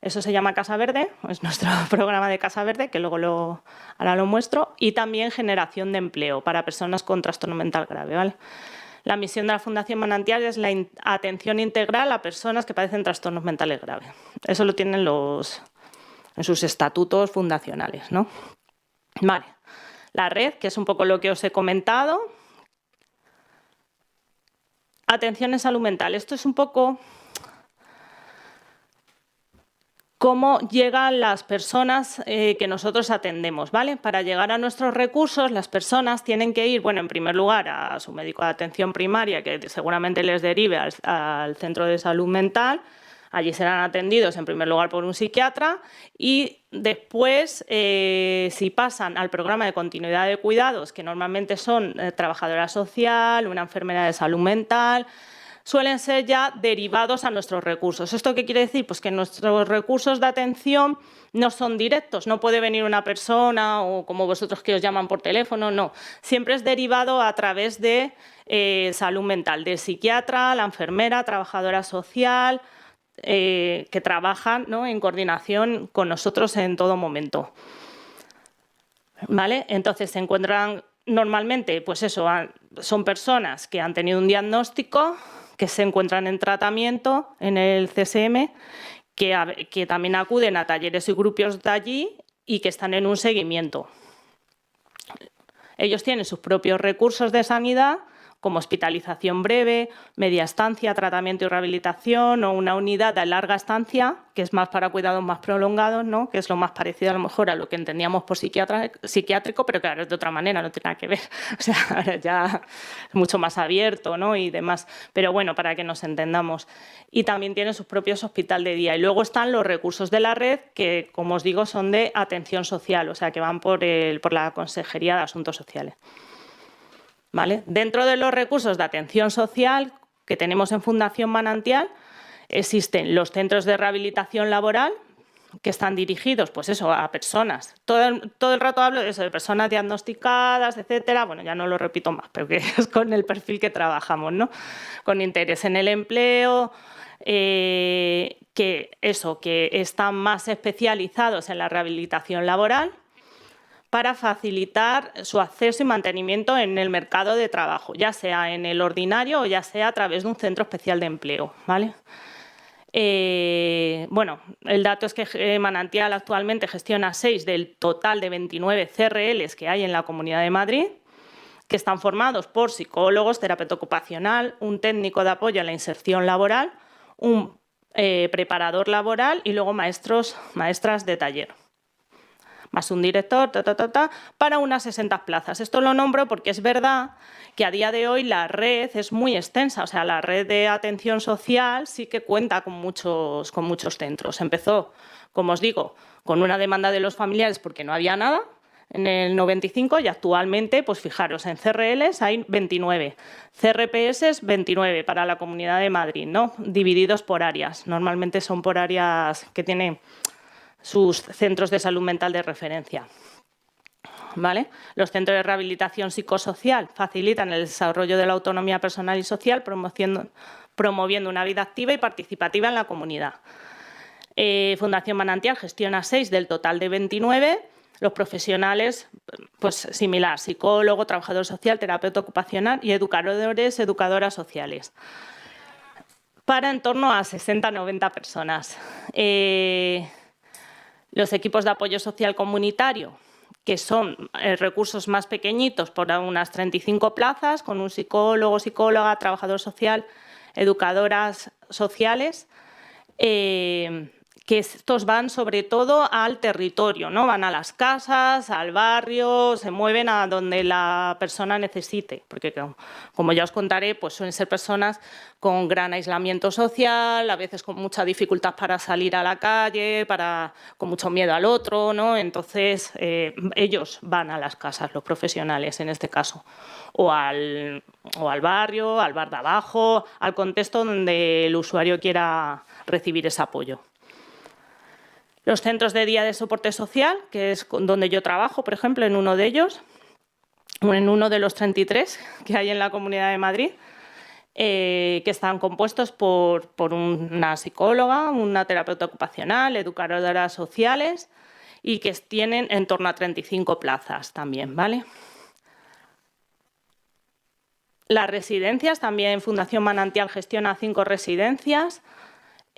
Eso se llama Casa Verde, es nuestro programa de Casa Verde, que luego ahora lo muestro, y también generación de empleo para personas con trastorno mental grave, ¿vale? La misión de la Fundación Manantial es la atención integral a personas que padecen trastornos mentales graves. Eso lo tienen en sus estatutos fundacionales, ¿no? Vale. La red, que es un poco lo que os he comentado. Atención en salud mental. Esto es un poco cómo llegan las personas que nosotros atendemos, ¿vale? Para llegar a nuestros recursos, las personas tienen que ir, bueno, en primer lugar, a su médico de atención primaria, que seguramente les derive al centro de salud mental. Allí serán atendidos, en primer lugar, por un psiquiatra y después, si pasan al programa de continuidad de cuidados, que normalmente son trabajadora social, una enfermera de salud mental, suelen ser ya derivados a nuestros recursos. ¿Esto qué quiere decir? Pues que nuestros recursos de atención no son directos. No puede venir una persona o como vosotros que os llaman por teléfono, no. Siempre es derivado a través de salud mental, del psiquiatra, la enfermera, trabajadora social, que trabajan, ¿no?, en coordinación con nosotros en todo momento. ¿Vale? Entonces se encuentran normalmente, pues eso, son personas que han tenido un diagnóstico, que se encuentran en tratamiento en el CSM, que también acuden a talleres y grupos de allí y que están en un seguimiento. Ellos tienen sus propios recursos de sanidad, como hospitalización breve, media estancia, tratamiento y rehabilitación, o una unidad de larga estancia, que es más para cuidados más prolongados, ¿no?, que es lo más parecido a lo mejor a lo que entendíamos por psiquiátrico, pero claro, es de otra manera, no tiene nada que ver. O sea, ahora ya es mucho más abierto, ¿no?, y demás. Pero bueno, para que nos entendamos. Y también tienen sus propios hospital de día. Y luego están los recursos de la red, que, como os digo, son de atención social, o sea, que van por la Consejería de Asuntos Sociales. ¿Vale? Dentro de los recursos de atención social que tenemos en Fundación Manantial existen los centros de rehabilitación laboral, que están dirigidos, pues eso, a personas. Todo el rato hablo de eso, de personas diagnosticadas, etcétera. Bueno, ya no lo repito más, pero que es con el perfil que trabajamos, ¿no? Con interés en el empleo, que están más especializados en la rehabilitación laboral, para facilitar su acceso y mantenimiento en el mercado de trabajo, ya sea en el ordinario o ya sea a través de un centro especial de empleo, ¿vale? Bueno, el dato es que Manantial actualmente gestiona 6 del total de 29 CRLs que hay en la Comunidad de Madrid, que están formados por psicólogos, terapeuta ocupacional, un técnico de apoyo a la inserción laboral, un preparador laboral y luego maestras de taller, más un director, para unas 60 plazas. Esto lo nombro porque es verdad que a día de hoy la red es muy extensa. O sea, la red de atención social sí que cuenta con muchos centros. Empezó, como os digo, con una demanda de los familiares porque no había nada en el 95 y actualmente, pues fijaros, en CRLs hay 29, CRPS 29 para la Comunidad de Madrid, ¿no?, divididos por áreas. Normalmente son por áreas que tienen sus centros de salud mental de referencia. ¿Vale? Los centros de rehabilitación psicosocial facilitan el desarrollo de la autonomía personal y social, promoviendo una vida activa y participativa en la comunidad. Fundación Manantial gestiona 6 del total de 29. Los profesionales, pues similar, psicólogo, trabajador social, terapeuta ocupacional y educadores, educadoras sociales, para en torno a 60-90 personas. Los equipos de apoyo social comunitario, que son recursos más pequeñitos, por unas 35 plazas, con un psicólogo, psicóloga, trabajador social, educadoras sociales, que que estos van sobre todo al territorio, ¿no? Van a las casas, al barrio, se mueven a donde la persona necesite, porque como ya os contaré, pues suelen ser personas con gran aislamiento social, a veces con mucha dificultad para salir a la calle, con mucho miedo al otro, ¿no? Entonces, ellos van a las casas, los profesionales en este caso, o al barrio, al bar de abajo, al contexto donde el usuario quiera recibir ese apoyo. Los centros de día de soporte social, que es donde yo trabajo, por ejemplo, en uno de ellos, en uno de los 33 que hay en la Comunidad de Madrid, que están compuestos por una psicóloga, una terapeuta ocupacional, educadoras sociales y que tienen en torno a 35 plazas también, ¿vale? Las residencias, también Fundación Manantial gestiona 5 residencias,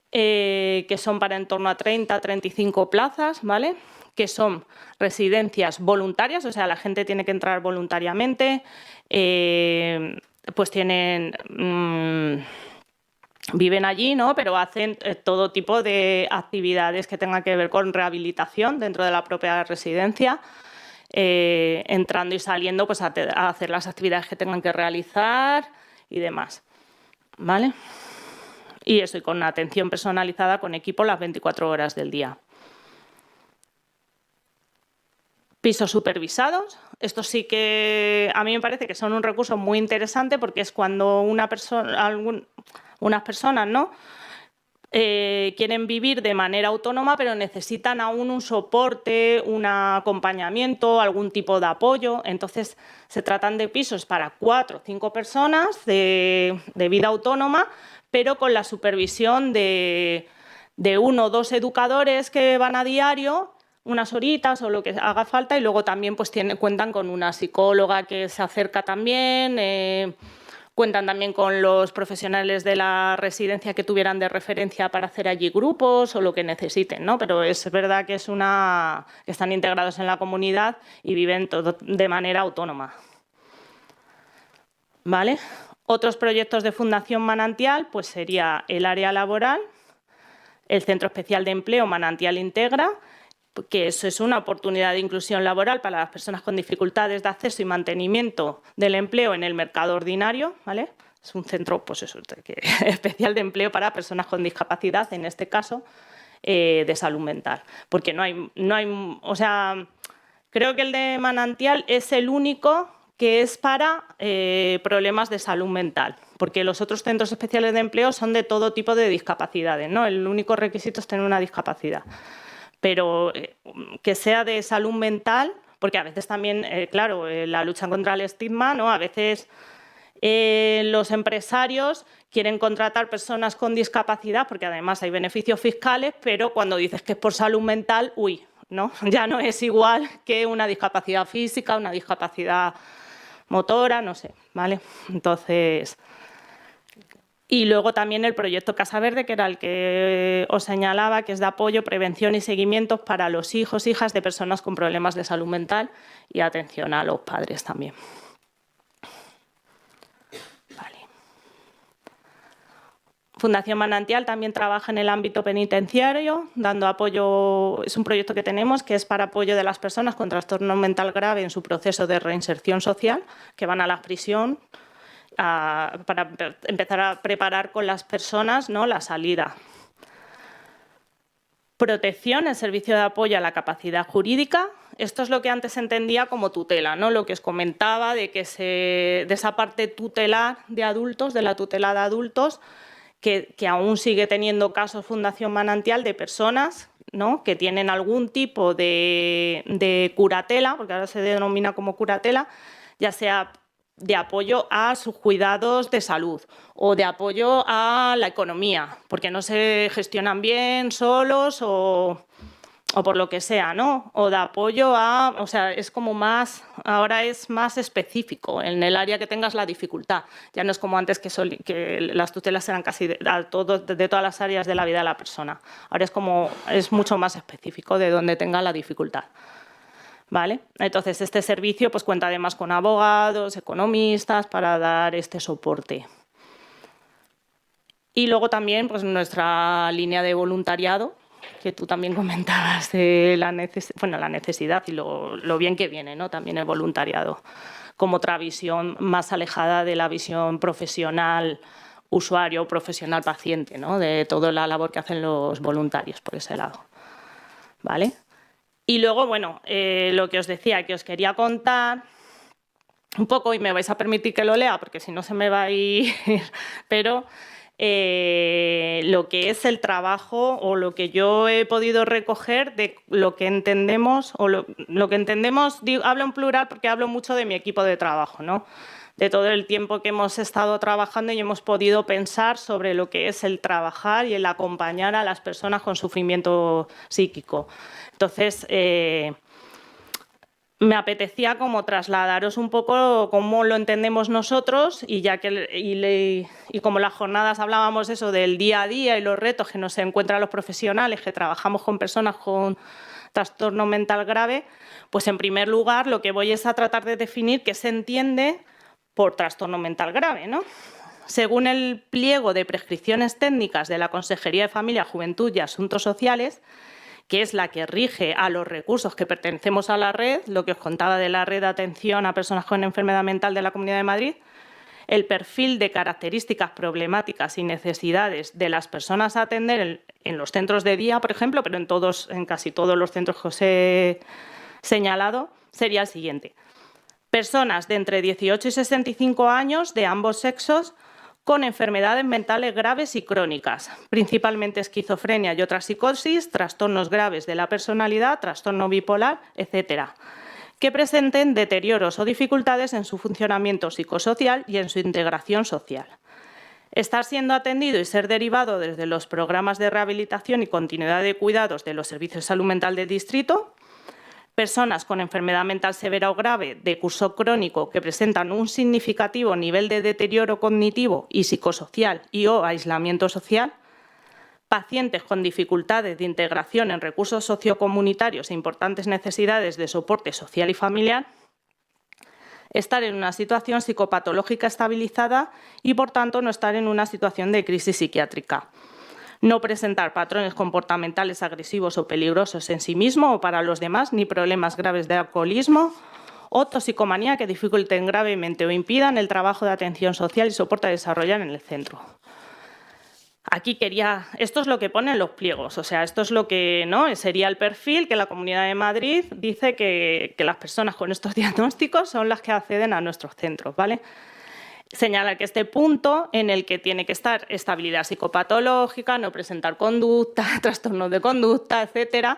que son para en torno a 30 a 35 plazas, ¿vale? Que son residencias voluntarias, o sea, la gente tiene que entrar voluntariamente, pues viven allí, ¿no? Pero hacen todo tipo de actividades que tengan que ver con rehabilitación dentro de la propia residencia, entrando y saliendo pues, a hacer las actividades que tengan que realizar y demás, ¿vale? Y eso, y con atención personalizada con equipo las 24 horas del día. Pisos supervisados. Esto sí que a mí me parece que son un recurso muy interesante porque es cuando unas personas, ¿no? Quieren vivir de manera autónoma, pero necesitan aún un soporte, un acompañamiento, algún tipo de apoyo. Entonces, se tratan de pisos para 4 o 5 personas de vida autónoma, pero con la supervisión de 1 o 2 educadores que van a diario, unas horitas o lo que haga falta, y luego también pues, cuentan con una psicóloga que se acerca también, cuentan también con los profesionales de la residencia que tuvieran de referencia para hacer allí grupos o lo que necesiten, ¿no? Pero es verdad que que están integrados en la comunidad y viven todo de manera autónoma, ¿vale? Otros proyectos de Fundación Manantial pues sería el área laboral, el Centro Especial de Empleo Manantial Integra, que eso es una oportunidad de inclusión laboral para las personas con dificultades de acceso y mantenimiento del empleo en el mercado ordinario, ¿vale? Es un centro pues eso, especial de empleo para personas con discapacidad, en este caso, de salud mental. Porque o sea, creo que el de Manantial es el único que es para problemas de salud mental, porque los otros centros especiales de empleo son de todo tipo de discapacidades, ¿no? El único requisito es tener una discapacidad. Pero que sea de salud mental, porque a veces también, claro, la lucha contra el estigma, ¿no? A veces los empresarios quieren contratar personas con discapacidad, porque además hay beneficios fiscales, pero cuando dices que es por salud mental, uy, ¿no? Ya no es igual que una discapacidad física, una discapacidad motora, no sé, ¿vale? Entonces... Y luego también el proyecto Casa Verde, que era el que os señalaba, que es de apoyo, prevención y seguimientos para los hijos e hijas de personas con problemas de salud mental y atención a los padres también. Vale. Fundación Manantial también trabaja en el ámbito penitenciario, dando apoyo, es un proyecto que tenemos que es para apoyo de las personas con trastorno mental grave en su proceso de reinserción social, que van a la prisión, para empezar a preparar con las personas, ¿no?, la salida. Protección, el servicio de apoyo a la capacidad jurídica. Esto es lo que antes se entendía como tutela, ¿no? Lo que os comentaba de esa parte tutelar de adultos, de la tutela de adultos, que aún sigue teniendo casos Fundación Manantial de personas, ¿no?, que tienen algún tipo de curatela, porque ahora se denomina como curatela, ya sea de apoyo a sus cuidados de salud o de apoyo a la economía, porque no se gestionan bien solos o por lo que sea, ¿no? O de apoyo a... O sea, es como más... Ahora es más específico en el área que tengas la dificultad. Ya no es como antes que las tutelas eran casi de todas las áreas de la vida de la persona. Ahora es mucho más específico de donde tenga la dificultad. ¿Vale? Entonces, este servicio pues, cuenta además con abogados, economistas, para dar este soporte. Y luego también pues, nuestra línea de voluntariado, que tú también comentabas de la necesidad y lo bien que viene, ¿no? También el voluntariado, como otra visión más alejada de la visión profesional usuario o profesional paciente, ¿no? De toda la labor que hacen los voluntarios por ese lado. ¿Vale? Y luego, bueno, lo que os decía, que os quería contar un poco, y me vais a permitir que lo lea, porque si no se me va a ir, pero lo que es el trabajo o lo que yo he podido recoger de lo que entendemos, o lo que entendemos, hablo en plural porque hablo mucho de mi equipo de trabajo, ¿no? De todo el tiempo que hemos estado trabajando y hemos podido pensar sobre lo que es el trabajar y el acompañar a las personas con sufrimiento psíquico. Entonces, me apetecía como trasladaros un poco cómo lo entendemos nosotros y ya que como las jornadas hablábamos eso del día a día y los retos que nos encuentran los profesionales que trabajamos con personas con trastorno mental grave, pues en primer lugar lo que voy es a tratar de definir qué se entiende por trastorno mental grave, ¿no? Según el pliego de prescripciones técnicas de la Consejería de Familia, Juventud y Asuntos Sociales, que es la que rige a los recursos que pertenecemos a la red, lo que os contaba de la red de atención a personas con enfermedad mental de la Comunidad de Madrid, el perfil de características problemáticas y necesidades de las personas a atender en los centros de día, por ejemplo, pero en casi todos los centros que os he señalado, sería el siguiente. Personas de entre 18 y 65 años de ambos sexos con enfermedades mentales graves y crónicas, principalmente esquizofrenia y otras psicosis, trastornos graves de la personalidad, trastorno bipolar, etcétera, que presenten deterioros o dificultades en su funcionamiento psicosocial y en su integración social. Estar siendo atendido y ser derivado desde los programas de rehabilitación y continuidad de cuidados de los servicios de salud mental del distrito, personas con enfermedad mental severa o grave de curso crónico que presentan un significativo nivel de deterioro cognitivo y psicosocial y o aislamiento social, pacientes con dificultades de integración en recursos sociocomunitarios e importantes necesidades de soporte social y familiar, estar en una situación psicopatológica estabilizada y, por tanto, no estar en una situación de crisis psiquiátrica. No presentar patrones comportamentales agresivos o peligrosos en sí mismo o para los demás, ni problemas graves de alcoholismo o toxicomanía que dificulten gravemente o impidan el trabajo de atención social y soporte a desarrollar en el centro. Aquí esto es lo que ponen los pliegos, o sea, esto es lo que ¿no? Sería el perfil que la Comunidad de Madrid dice que las personas con estos diagnósticos son las que acceden a nuestros centros, ¿vale? Señala que este punto en el que tiene que estar estabilidad psicopatológica, no presentar conducta, trastornos de conducta, etcétera,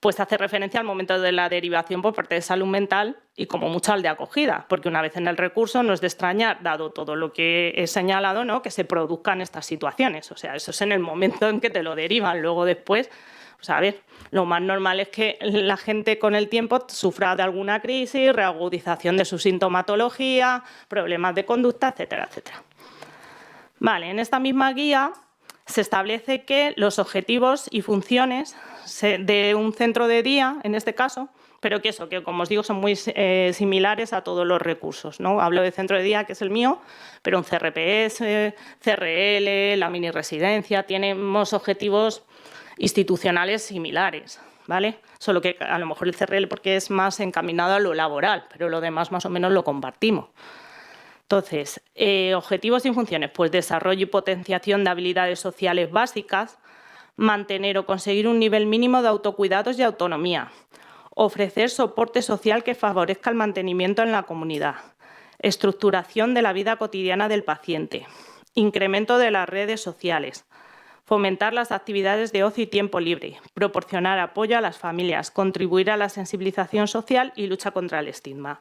pues hace referencia al momento de la derivación por parte de salud mental y como mucho al de acogida, porque una vez en el recurso no es de extrañar, dado todo lo que he señalado, ¿no? Que se produzcan estas situaciones. O sea, eso es en el momento en que te lo derivan. Luego después, pues a ver, lo más normal es que la gente con el tiempo sufra de alguna crisis, reagudización de su sintomatología, problemas de conducta, etcétera, etcétera. Vale, en esta misma guía se establece que los objetivos y funciones de un centro de día, en este caso, pero que como os digo, son muy similares a todos los recursos, ¿no? Hablo de centro de día, que es el mío, pero un CRPS, CRL, la mini residencia, tenemos objetivos institucionales similares, ¿vale? Solo que a lo mejor el CRL porque es más encaminado a lo laboral, pero lo demás más o menos lo compartimos. Entonces, objetivos y funciones, pues desarrollo y potenciación de habilidades sociales básicas, mantener o conseguir un nivel mínimo de autocuidados y autonomía, ofrecer soporte social que favorezca el mantenimiento en la comunidad, estructuración de la vida cotidiana del paciente, incremento de las redes sociales, fomentar las actividades de ocio y tiempo libre, proporcionar apoyo a las familias, contribuir a la sensibilización social y lucha contra el estigma.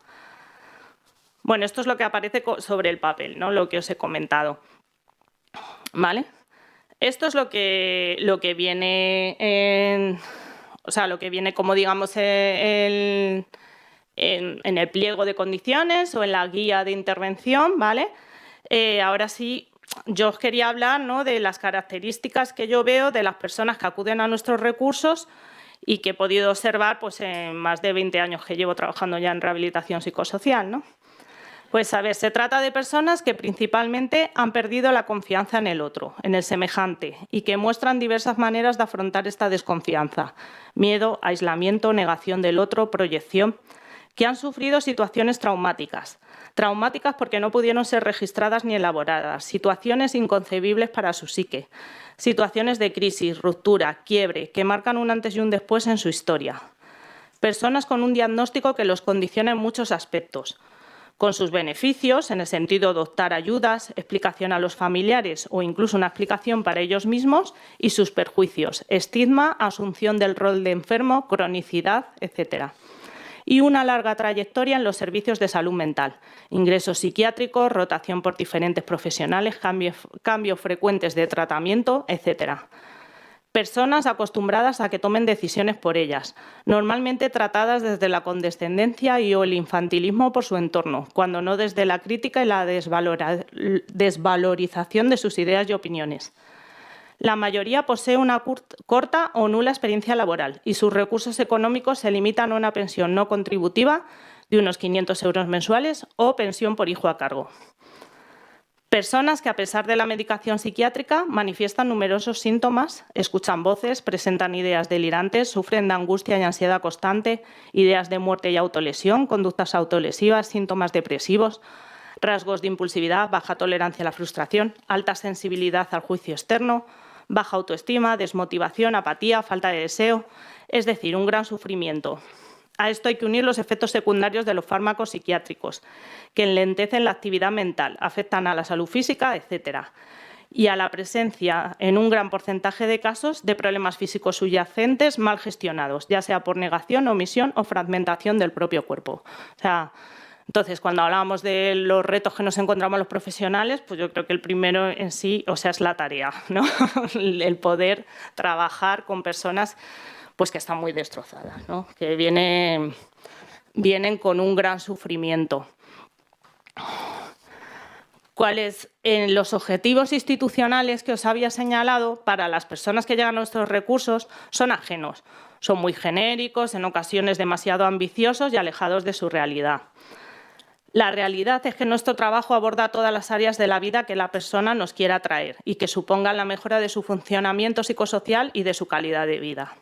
Bueno, esto es lo que aparece sobre el papel, ¿no? Lo que os he comentado. ¿Vale? Esto es lo que viene lo que viene como digamos en el pliego de condiciones o en la guía de intervención, ¿vale? Ahora sí, yo os quería hablar, ¿no? De las características que yo veo de las personas que acuden a nuestros recursos y que he podido observar pues, en más de 20 años que llevo trabajando ya en rehabilitación psicosocial, ¿no? Pues a ver, se trata de personas que principalmente han perdido la confianza en el otro, en el semejante, y que muestran diversas maneras de afrontar esta desconfianza. Miedo, aislamiento, negación del otro, proyección, que han sufrido situaciones traumáticas. Traumáticas porque no pudieron ser registradas ni elaboradas, situaciones inconcebibles para su psique, situaciones de crisis, ruptura, quiebre, que marcan un antes y un después en su historia. Personas con un diagnóstico que los condiciona en muchos aspectos, con sus beneficios, en el sentido de optar ayudas, explicación a los familiares o incluso una explicación para ellos mismos, y sus perjuicios, estigma, asunción del rol de enfermo, cronicidad, etc. Y una larga trayectoria en los servicios de salud mental, ingresos psiquiátricos, rotación por diferentes profesionales, cambios frecuentes de tratamiento, etc. Personas acostumbradas a que tomen decisiones por ellas, normalmente tratadas desde la condescendencia y o el infantilismo por su entorno, cuando no desde la crítica y la desvalorización de sus ideas y opiniones. La mayoría posee una corta o nula experiencia laboral y sus recursos económicos se limitan a una pensión no contributiva de unos 500 euros mensuales o pensión por hijo a cargo. Personas que, a pesar de la medicación psiquiátrica, manifiestan numerosos síntomas, escuchan voces, presentan ideas delirantes, sufren de angustia y ansiedad constante, ideas de muerte y autolesión, conductas autolesivas, síntomas depresivos, rasgos de impulsividad, baja tolerancia a la frustración, alta sensibilidad al juicio externo, baja autoestima, desmotivación, apatía, falta de deseo, es decir, un gran sufrimiento. A esto hay que unir los efectos secundarios de los fármacos psiquiátricos, que enlentecen la actividad mental, afectan a la salud física, etc. Y a la presencia, en un gran porcentaje de casos, de problemas físicos subyacentes mal gestionados, ya sea por negación, omisión o fragmentación del propio cuerpo. O sea, entonces, cuando hablábamos de los retos que nos encontramos los profesionales, pues yo creo que el primero en sí, o sea, es la tarea, ¿no? El poder trabajar con personas pues que están muy destrozadas, ¿no? Que vienen con un gran sufrimiento. ¿Cuáles los objetivos institucionales que os había señalado para las personas que llegan a nuestros recursos son ajenos? Son muy genéricos, en ocasiones demasiado ambiciosos y alejados de su realidad. La realidad es que nuestro trabajo aborda todas las áreas de la vida que la persona nos quiera traer y que supongan la mejora de su funcionamiento psicosocial y de su calidad de vida.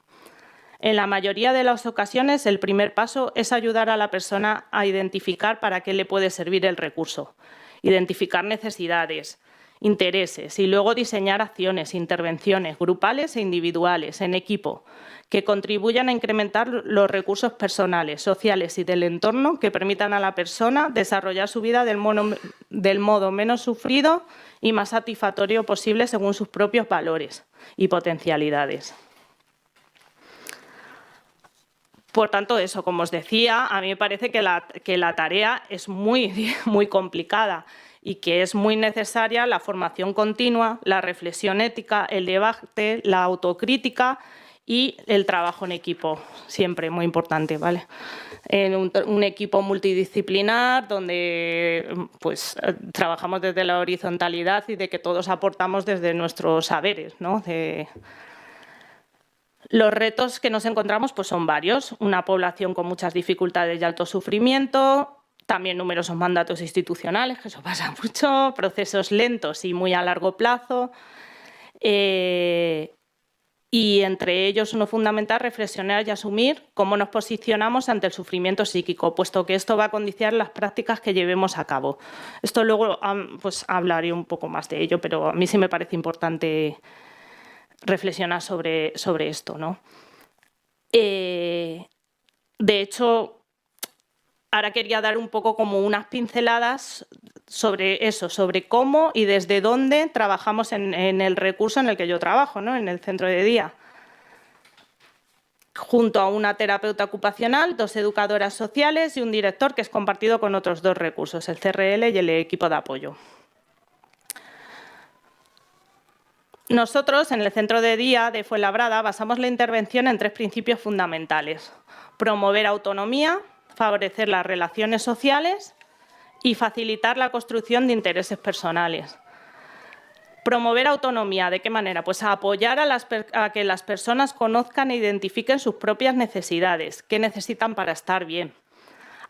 En la mayoría de las ocasiones, el primer paso es ayudar a la persona a identificar para qué le puede servir el recurso, identificar necesidades, intereses y luego diseñar acciones, intervenciones grupales e individuales en equipo que contribuyan a incrementar los recursos personales, sociales y del entorno que permitan a la persona desarrollar su vida del modo menos sufrido y más satisfactorio posible según sus propios valores y potencialidades. Por tanto, eso, como os decía, a mí me parece que la tarea es muy complicada y que es muy necesaria la formación continua, la reflexión ética, el debate, la autocrítica y el trabajo en equipo, siempre muy importante, ¿vale? En un equipo multidisciplinar donde pues, trabajamos desde la horizontalidad y de que todos aportamos desde nuestros saberes, ¿no? Los retos que nos encontramos pues, son varios. Una población con muchas dificultades y alto sufrimiento, también numerosos mandatos institucionales, que eso pasa mucho, procesos lentos y muy a largo plazo. Y entre ellos uno fundamental, reflexionar y asumir cómo nos posicionamos ante el sufrimiento psíquico, puesto que esto va a condicionar las prácticas que llevemos a cabo. Esto luego pues, hablaré un poco más de ello, pero a mí sí me parece importante reflexionar sobre esto, ¿no? De hecho, ahora quería dar un poco como unas pinceladas sobre eso, sobre cómo y desde dónde trabajamos en el recurso en el que yo trabajo, ¿no? En el centro de día. Junto a una terapeuta ocupacional, 2 educadoras sociales y un director que es compartido con otros 2 recursos, el CRL y el equipo de apoyo. Nosotros, en el centro de día de Fuenlabrada, basamos la intervención en 3 principios fundamentales. Promover autonomía, favorecer las relaciones sociales y facilitar la construcción de intereses personales. Promover autonomía, ¿de qué manera? Pues a apoyar a que las personas conozcan e identifiquen sus propias necesidades, qué necesitan para estar bien.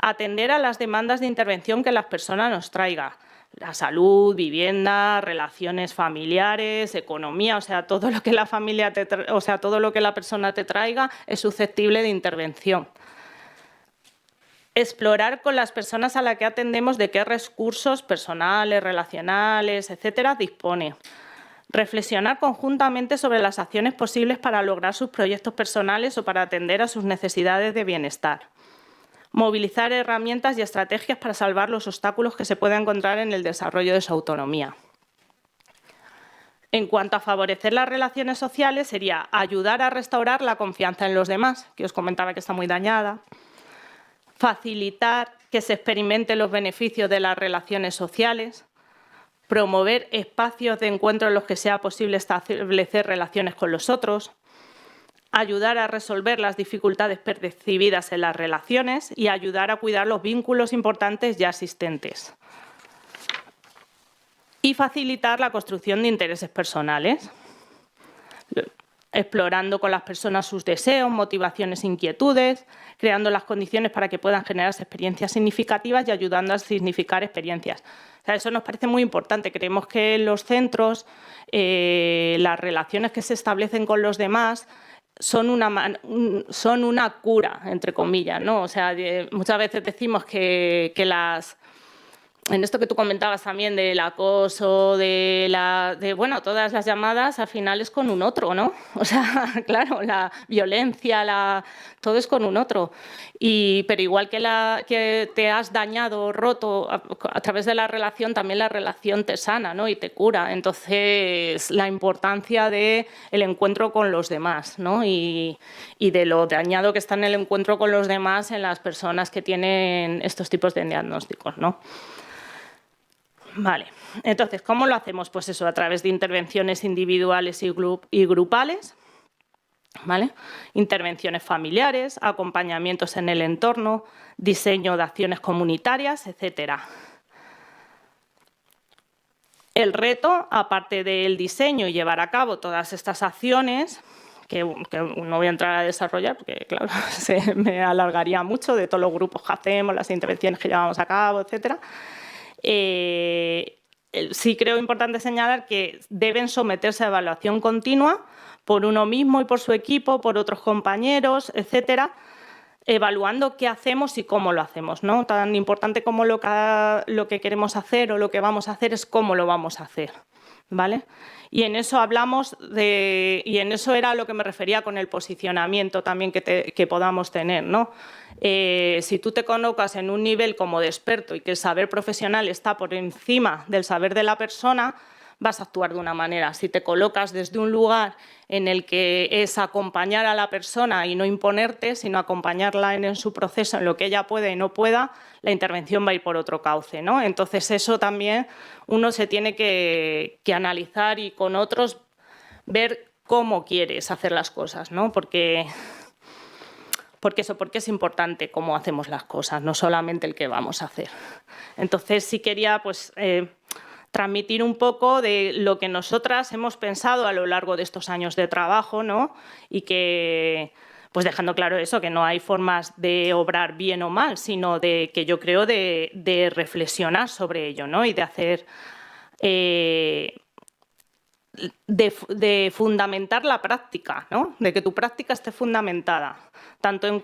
Atender a las demandas de intervención que las personas nos traigan. La salud, vivienda, relaciones familiares, economía, o sea, todo lo que la todo lo que la persona te traiga es susceptible de intervención. Explorar con las personas a las que atendemos de qué recursos personales, relacionales, etcétera, dispone. Reflexionar conjuntamente sobre las acciones posibles para lograr sus proyectos personales o para atender a sus necesidades de bienestar. Movilizar herramientas y estrategias para salvar los obstáculos que se puedan encontrar en el desarrollo de su autonomía. En cuanto a favorecer las relaciones sociales, sería ayudar a restaurar la confianza en los demás, que os comentaba que está muy dañada. Facilitar que se experimenten los beneficios de las relaciones sociales. Promover espacios de encuentro en los que sea posible establecer relaciones con los otros. Ayudar a resolver las dificultades percibidas en las relaciones y ayudar a cuidar los vínculos importantes ya existentes. Y facilitar la construcción de intereses personales, explorando con las personas sus deseos, motivaciones e inquietudes, creando las condiciones para que puedan generarse experiencias significativas y ayudando a significar experiencias. O sea, eso nos parece muy importante. Creemos que en los centros las relaciones que se establecen con los demás son una cura, entre comillas, ¿no? O sea, muchas veces decimos que en esto que tú comentabas también del acoso, bueno, todas las llamadas al final es con un otro, ¿no? O sea, claro, la violencia, todo es con un otro. Pero igual que te has dañado o roto a través de la relación, también la relación te sana, ¿no? Y te cura. Entonces, la importancia del encuentro con los demás, ¿no? Y de lo dañado que está en el encuentro con los demás en las personas que tienen estos tipos de diagnósticos, ¿no? Vale, entonces, ¿cómo lo hacemos? Pues eso, a través de intervenciones individuales y grupales, ¿vale? Intervenciones familiares, acompañamientos en el entorno, diseño de acciones comunitarias, etcétera. El reto, aparte del diseño y llevar a cabo todas estas acciones, que no voy a entrar a desarrollar porque, claro, se me alargaría mucho de todos los grupos que hacemos, las intervenciones que llevamos a cabo, etcétera. Sí creo importante señalar que deben someterse a evaluación continua por uno mismo y por su equipo, por otros compañeros, etcétera, evaluando qué hacemos y cómo lo hacemos, ¿no? Tan importante como lo que queremos hacer o lo que vamos a hacer es cómo lo vamos a hacer, ¿vale? Y en eso y en eso era a lo que me refería con el posicionamiento también que podamos tener, ¿no? Si tú te colocas en un nivel como de experto y que el saber profesional está por encima del saber de la persona, vas a actuar de una manera. Si te colocas desde un lugar en el que es acompañar a la persona y no imponerte, sino acompañarla en su proceso, en lo que ella pueda y no pueda, la intervención va a ir por otro cauce, ¿no? Entonces, eso también uno se tiene que analizar y con otros ver cómo quieres hacer las cosas, ¿no? Porque es importante cómo hacemos las cosas, no solamente el que vamos a hacer. Entonces, sí quería transmitir un poco de lo que nosotras hemos pensado a lo largo de estos años de trabajo, ¿no? Y que, pues dejando claro eso, que no hay formas de obrar bien o mal, sino que yo creo de reflexionar sobre ello, ¿no? Y de hacer... de fundamentar la práctica, ¿no? De que tu práctica esté fundamentada, tanto en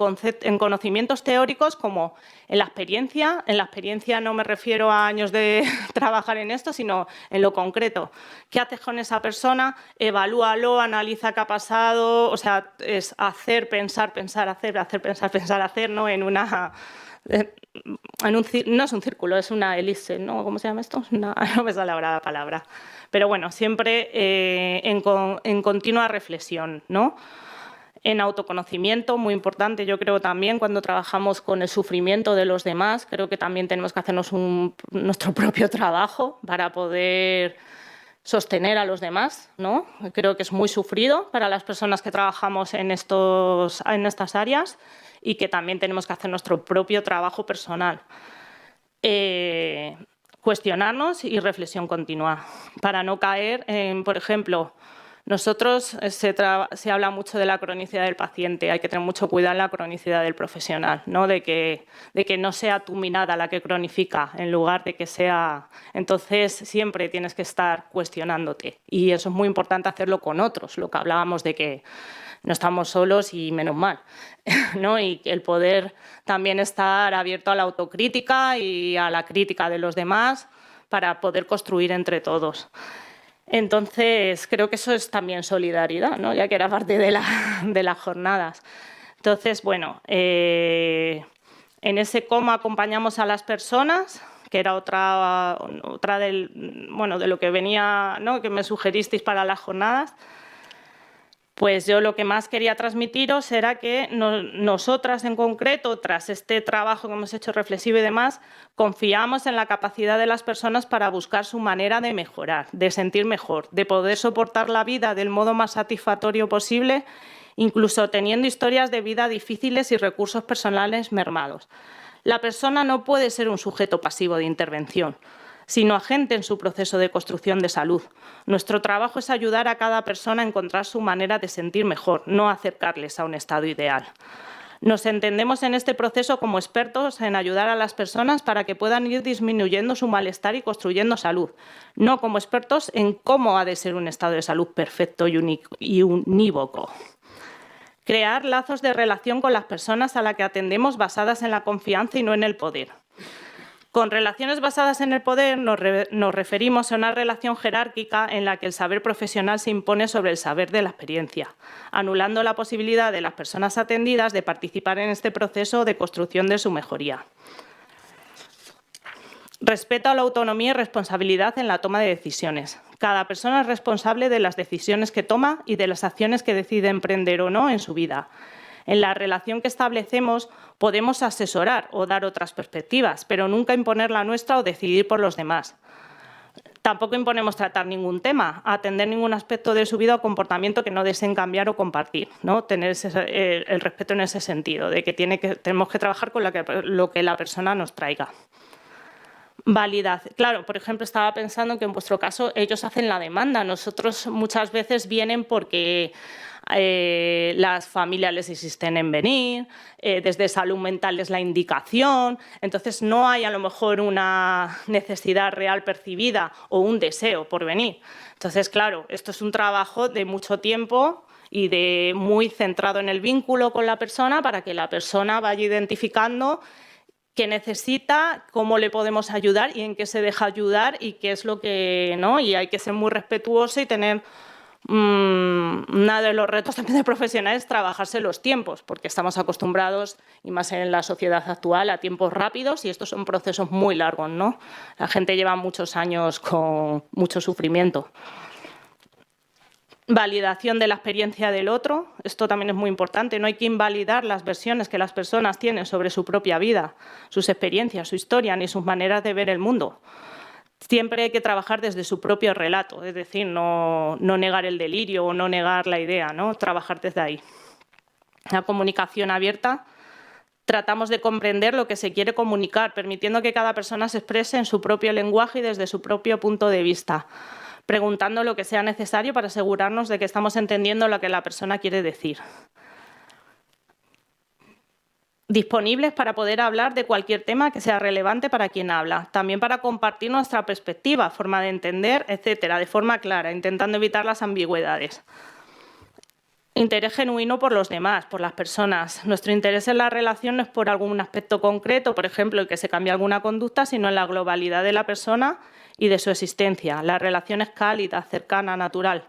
conocimientos teóricos como en la experiencia. En la experiencia no me refiero a años de trabajar en esto, sino en lo concreto. ¿Qué haces con esa persona? Evalúalo, analiza qué ha pasado. O sea, es hacer, pensar, pensar, hacer, hacer, pensar, pensar, hacer, ¿no? No es un círculo, es una elipse, ¿no? ¿Cómo se llama esto? No me sale ahora la palabra. Pero bueno, siempre en continua reflexión, ¿no? En autoconocimiento, muy importante, yo creo también cuando trabajamos con el sufrimiento de los demás, creo que también tenemos que hacernos nuestro propio trabajo para poder sostener a los demás, ¿no? Creo que es muy sufrido para las personas que trabajamos en estas áreas y que también tenemos que hacer nuestro propio trabajo personal. Cuestionarnos y reflexión continua para no caer en, por ejemplo, Nosotros se habla mucho de la cronicidad del paciente, hay que tener mucho cuidado en la cronicidad del profesional, ¿no? de que no sea tu mirada la que cronifica en lugar de que sea... Entonces siempre tienes que estar cuestionándote y eso es muy importante hacerlo con otros, lo que hablábamos de que no estamos solos y menos mal, ¿no? Y el poder también estar abierto a la autocrítica y a la crítica de los demás para poder construir entre todos. Entonces, creo que eso es también solidaridad, ¿no? Ya que era parte de las jornadas. Entonces, bueno, en ese cómo acompañamos a las personas, que era otra de lo que venía, ¿no? Que me sugeristeis para las jornadas, pues yo lo que más quería transmitiros era que nosotras en concreto, tras este trabajo que hemos hecho reflexivo y demás, confiamos en la capacidad de las personas para buscar su manera de mejorar, de sentir mejor, de poder soportar la vida del modo más satisfactorio posible, incluso teniendo historias de vida difíciles y recursos personales mermados. La persona no puede ser un sujeto pasivo de intervención, sino agente en su proceso de construcción de salud. Nuestro trabajo es ayudar a cada persona a encontrar su manera de sentir mejor, no acercarles a un estado ideal. Nos entendemos en este proceso como expertos en ayudar a las personas para que puedan ir disminuyendo su malestar y construyendo salud, no como expertos en cómo ha de ser un estado de salud perfecto y unívoco. Crear lazos de relación con las personas a las que atendemos basadas en la confianza y no en el poder. Con relaciones basadas en el poder nos referimos a una relación jerárquica en la que el saber profesional se impone sobre el saber de la experiencia, anulando la posibilidad de las personas atendidas de participar en este proceso de construcción de su mejoría. Respeto a la autonomía y responsabilidad en la toma de decisiones. Cada persona es responsable de las decisiones que toma y de las acciones que decide emprender o no en su vida. En la relación que establecemos podemos asesorar o dar otras perspectivas, pero nunca imponer la nuestra o decidir por los demás. Tampoco imponemos tratar ningún tema, atender ningún aspecto de su vida o comportamiento que no deseen cambiar o compartir, ¿no? Tener el respeto en ese sentido, de que tenemos que trabajar con lo que la persona nos traiga. Validación. Claro, por ejemplo, estaba pensando que en vuestro caso ellos hacen la demanda. Nosotros muchas veces vienen porque las familias les insisten en venir, desde salud mental es la indicación, entonces no hay a lo mejor una necesidad real percibida o un deseo por venir. Entonces, claro, esto es un trabajo de mucho tiempo y de muy centrado en el vínculo con la persona para que la persona vaya identificando qué necesita, cómo le podemos ayudar y en qué se deja ayudar y qué es lo que no. Y hay que ser muy respetuoso y tener uno de los retos también de profesionales es trabajarse los tiempos, porque estamos acostumbrados, y más en la sociedad actual, a tiempos rápidos y estos son procesos muy largos, ¿no? La gente lleva muchos años con mucho sufrimiento. Validación de la experiencia del otro, esto también es muy importante, no hay que invalidar las versiones que las personas tienen sobre su propia vida, sus experiencias, su historia, ni sus maneras de ver el mundo. Siempre hay que trabajar desde su propio relato, es decir, no negar el delirio o no negar la idea, ¿no? Trabajar desde ahí. La comunicación abierta, tratamos de comprender lo que se quiere comunicar, permitiendo que cada persona se exprese en su propio lenguaje y desde su propio punto de vista, preguntando lo que sea necesario para asegurarnos de que estamos entendiendo lo que la persona quiere decir. Disponibles para poder hablar de cualquier tema que sea relevante para quien habla, también para compartir nuestra perspectiva, forma de entender, etcétera, de forma clara, intentando evitar las ambigüedades. Interés genuino por los demás, por las personas. Nuestro interés en la relación no es por algún aspecto concreto, por ejemplo, el que se cambie alguna conducta, sino en la globalidad de la persona y de su existencia. La relación es cálida, cercana, natural,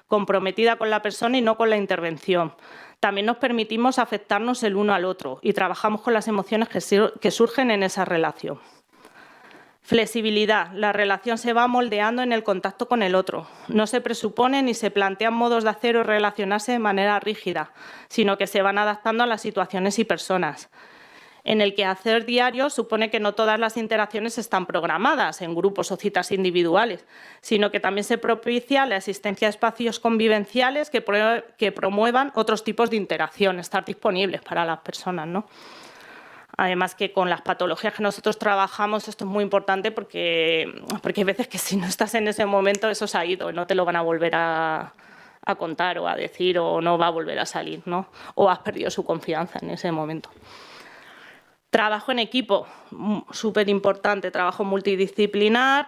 comprometida con la persona y no con la intervención. También nos permitimos afectarnos el uno al otro y trabajamos con las emociones que surgen en esa relación. Flexibilidad. La relación se va moldeando en el contacto con el otro. No se presupone ni se plantean modos de hacer o relacionarse de manera rígida, sino que se van adaptando a las situaciones y personas. En el quehacer diario supone que no todas las interacciones están programadas en grupos o citas individuales, sino que también se propicia la existencia de espacios convivenciales que promuevan otros tipos de interacción, estar disponibles para las personas, ¿no? Además que con las patologías que nosotros trabajamos esto es muy importante porque hay veces que si no estás en ese momento eso se ha ido, no te lo van a volver a a contar o a decir o no va a volver a salir, ¿no? O has perdido su confianza en ese momento. Trabajo en equipo, súper importante, trabajo multidisciplinar.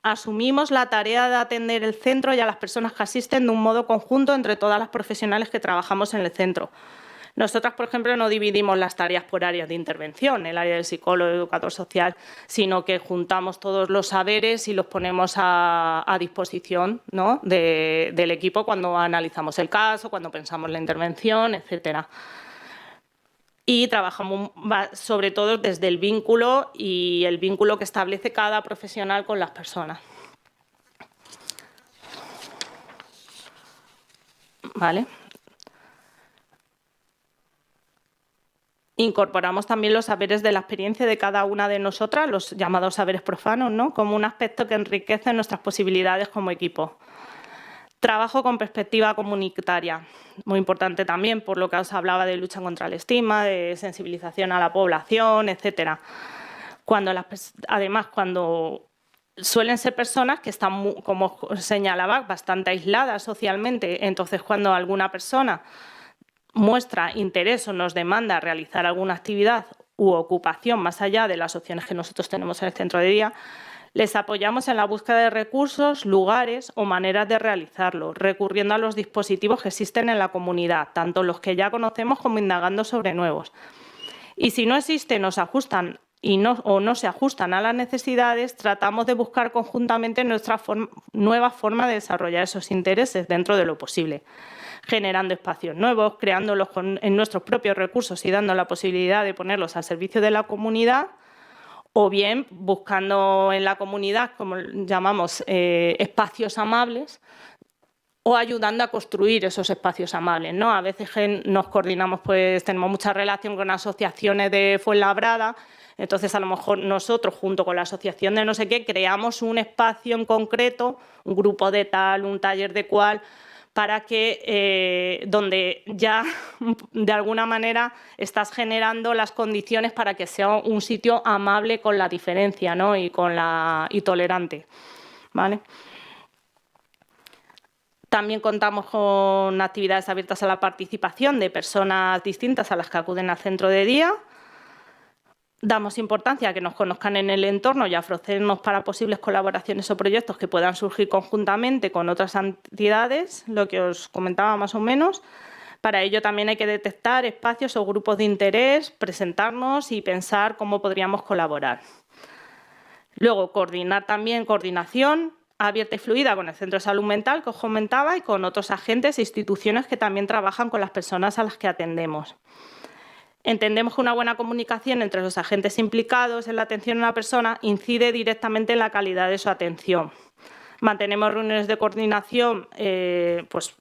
Asumimos la tarea de atender el centro y a las personas que asisten de un modo conjunto entre todas las profesionales que trabajamos en el centro. Nosotras, por ejemplo, no dividimos las tareas por áreas de intervención, el área del psicólogo, educador social, sino que juntamos todos los saberes y los ponemos a disposición, ¿no?, del equipo cuando analizamos el caso, cuando pensamos la intervención, etcétera. Y trabajamos sobre todo desde el vínculo y el vínculo que establece cada profesional con las personas. ¿Vale? Incorporamos también los saberes de la experiencia de cada una de nosotras, los llamados saberes profanos, ¿no?, como un aspecto que enriquece nuestras posibilidades como equipo. Trabajo con perspectiva comunitaria, muy importante también por lo que os hablaba de lucha contra el estigma, de sensibilización a la población, etcétera. Además, cuando suelen ser personas que están, como señalaba, bastante aisladas socialmente, entonces cuando alguna persona muestra interés o nos demanda realizar alguna actividad u ocupación más allá de las opciones que nosotros tenemos en el centro de día, les apoyamos en la búsqueda de recursos, lugares o maneras de realizarlo, recurriendo a los dispositivos que existen en la comunidad, tanto los que ya conocemos como indagando sobre nuevos. Y si no existen o no se ajustan a las necesidades, tratamos de buscar conjuntamente nuestra nueva forma de desarrollar esos intereses dentro de lo posible, generando espacios nuevos, creándolos en nuestros propios recursos y dando la posibilidad de ponerlos al servicio de la comunidad, o bien buscando en la comunidad, como llamamos, espacios amables, o ayudando a construir esos espacios amables, ¿no? A veces nos coordinamos, pues tenemos mucha relación con asociaciones de Fuenlabrada, entonces a lo mejor nosotros, junto con la asociación de no sé qué, creamos un espacio en concreto, un grupo de tal, un taller de cual, para que donde ya de alguna manera estás generando las condiciones para que sea un sitio amable con la diferencia, ¿no?, y tolerante, ¿vale? También contamos con actividades abiertas a la participación de personas distintas a las que acuden al centro de día. Damos importancia a que nos conozcan en el entorno y a ofrecernos para posibles colaboraciones o proyectos que puedan surgir conjuntamente con otras entidades, lo que os comentaba más o menos. Para ello también hay que detectar espacios o grupos de interés, presentarnos y pensar cómo podríamos colaborar. Luego, coordinación abierta y fluida con el Centro de Salud Mental, que os comentaba, y con otros agentes e instituciones que también trabajan con las personas a las que atendemos. Entendemos que una buena comunicación entre los agentes implicados en la atención a una persona incide directamente en la calidad de su atención. Mantenemos reuniones de coordinación pues,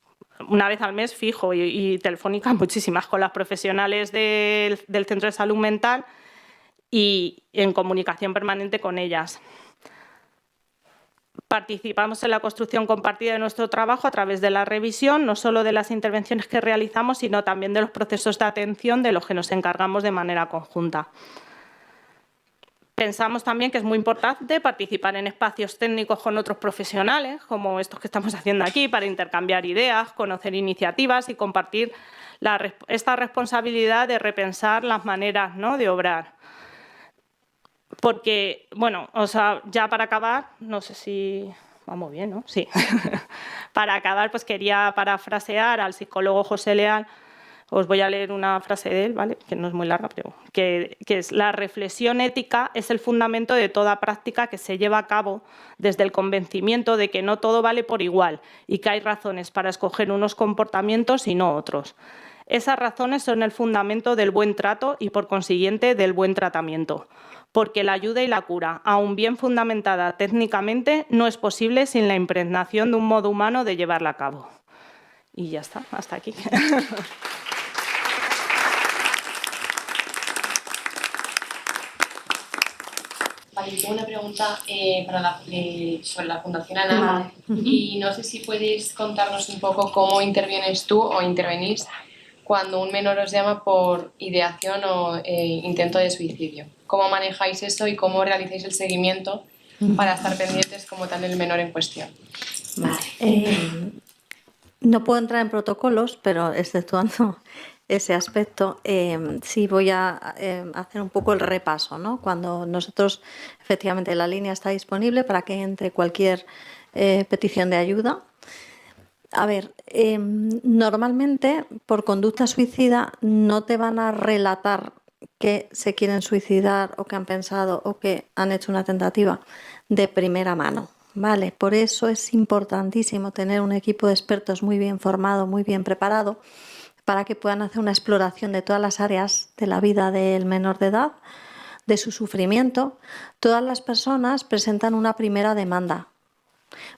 una vez al mes fijo y telefónicas muchísimas con las profesionales del Centro de Salud Mental y en comunicación permanente con ellas. Participamos en la construcción compartida de nuestro trabajo a través de la revisión, no solo de las intervenciones que realizamos, sino también de los procesos de atención de los que nos encargamos de manera conjunta. Pensamos también que es muy importante participar en espacios técnicos con otros profesionales, como estos que estamos haciendo aquí, para intercambiar ideas, conocer iniciativas y compartir esta responsabilidad de repensar las maneras, ¿no?, de obrar. Porque, bueno, o sea, ya para acabar, no sé si vamos bien, ¿no? Sí. Para acabar, pues quería parafrasear al psicólogo José Leal. Os voy a leer una frase de él, ¿vale?, que no es muy larga, pero que es: la reflexión ética es el fundamento de toda práctica que se lleva a cabo desde el convencimiento de que no todo vale por igual y que hay razones para escoger unos comportamientos y no otros. Esas razones son el fundamento del buen trato y, por consiguiente, del buen tratamiento. Porque la ayuda y la cura, aun bien fundamentada técnicamente, no es posible sin la impregnación de un modo humano de llevarla a cabo. Y ya está, hasta aquí. Vale, tengo una pregunta sobre la Fundación ANAR y no sé si puedes contarnos un poco cómo intervienes tú o intervenís cuando un menor os llama por ideación o intento de suicidio. ¿Cómo manejáis eso y cómo realizáis el seguimiento para estar pendientes como tal del menor en cuestión? Vale. No puedo entrar en protocolos, pero exceptuando ese aspecto, sí voy a hacer un poco el repaso, ¿no? Cuando nosotros, efectivamente, la línea está disponible para que entre cualquier petición de ayuda. A ver, normalmente por conducta suicida no te van a relatar que se quieren suicidar o que han pensado o que han hecho una tentativa de primera mano, ¿vale? Por eso es importantísimo tener un equipo de expertos muy bien formado, muy bien preparado, para que puedan hacer una exploración de todas las áreas de la vida del menor de edad, de su sufrimiento. Todas las personas presentan una primera demanda.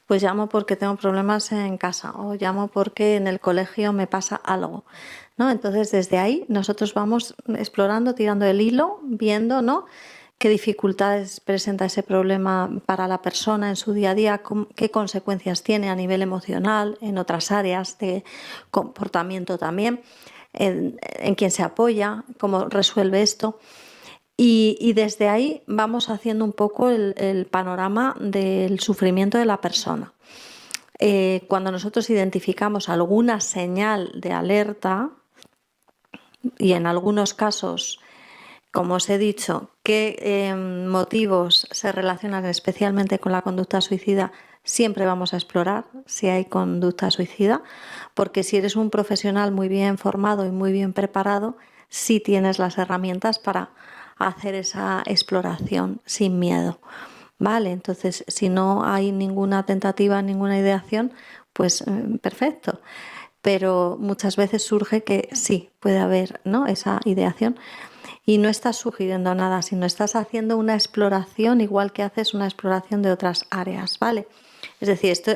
Pues llamo porque tengo problemas en casa o llamo porque en el colegio me pasa algo, ¿no? Entonces, desde ahí nosotros vamos explorando, tirando el hilo, viendo, ¿no?, qué dificultades presenta ese problema para la persona en su día a día, qué consecuencias tiene a nivel emocional, en otras áreas de comportamiento también, en quién se apoya, cómo resuelve esto. Y desde ahí vamos haciendo un poco el panorama del sufrimiento de la persona. Cuando nosotros identificamos alguna señal de alerta, y en algunos casos, como os he dicho, qué motivos se relacionan especialmente con la conducta suicida, siempre vamos a explorar si hay conducta suicida, porque si eres un profesional muy bien formado y muy bien preparado, sí tienes las herramientas para hacer esa exploración sin miedo. Vale, entonces si no hay ninguna tentativa, ninguna ideación, pues perfecto. Pero muchas veces surge que sí, puede haber, ¿no?, esa ideación. Y no estás sugiriendo nada, sino estás haciendo una exploración igual que haces una exploración de otras áreas, ¿vale? Es decir, esto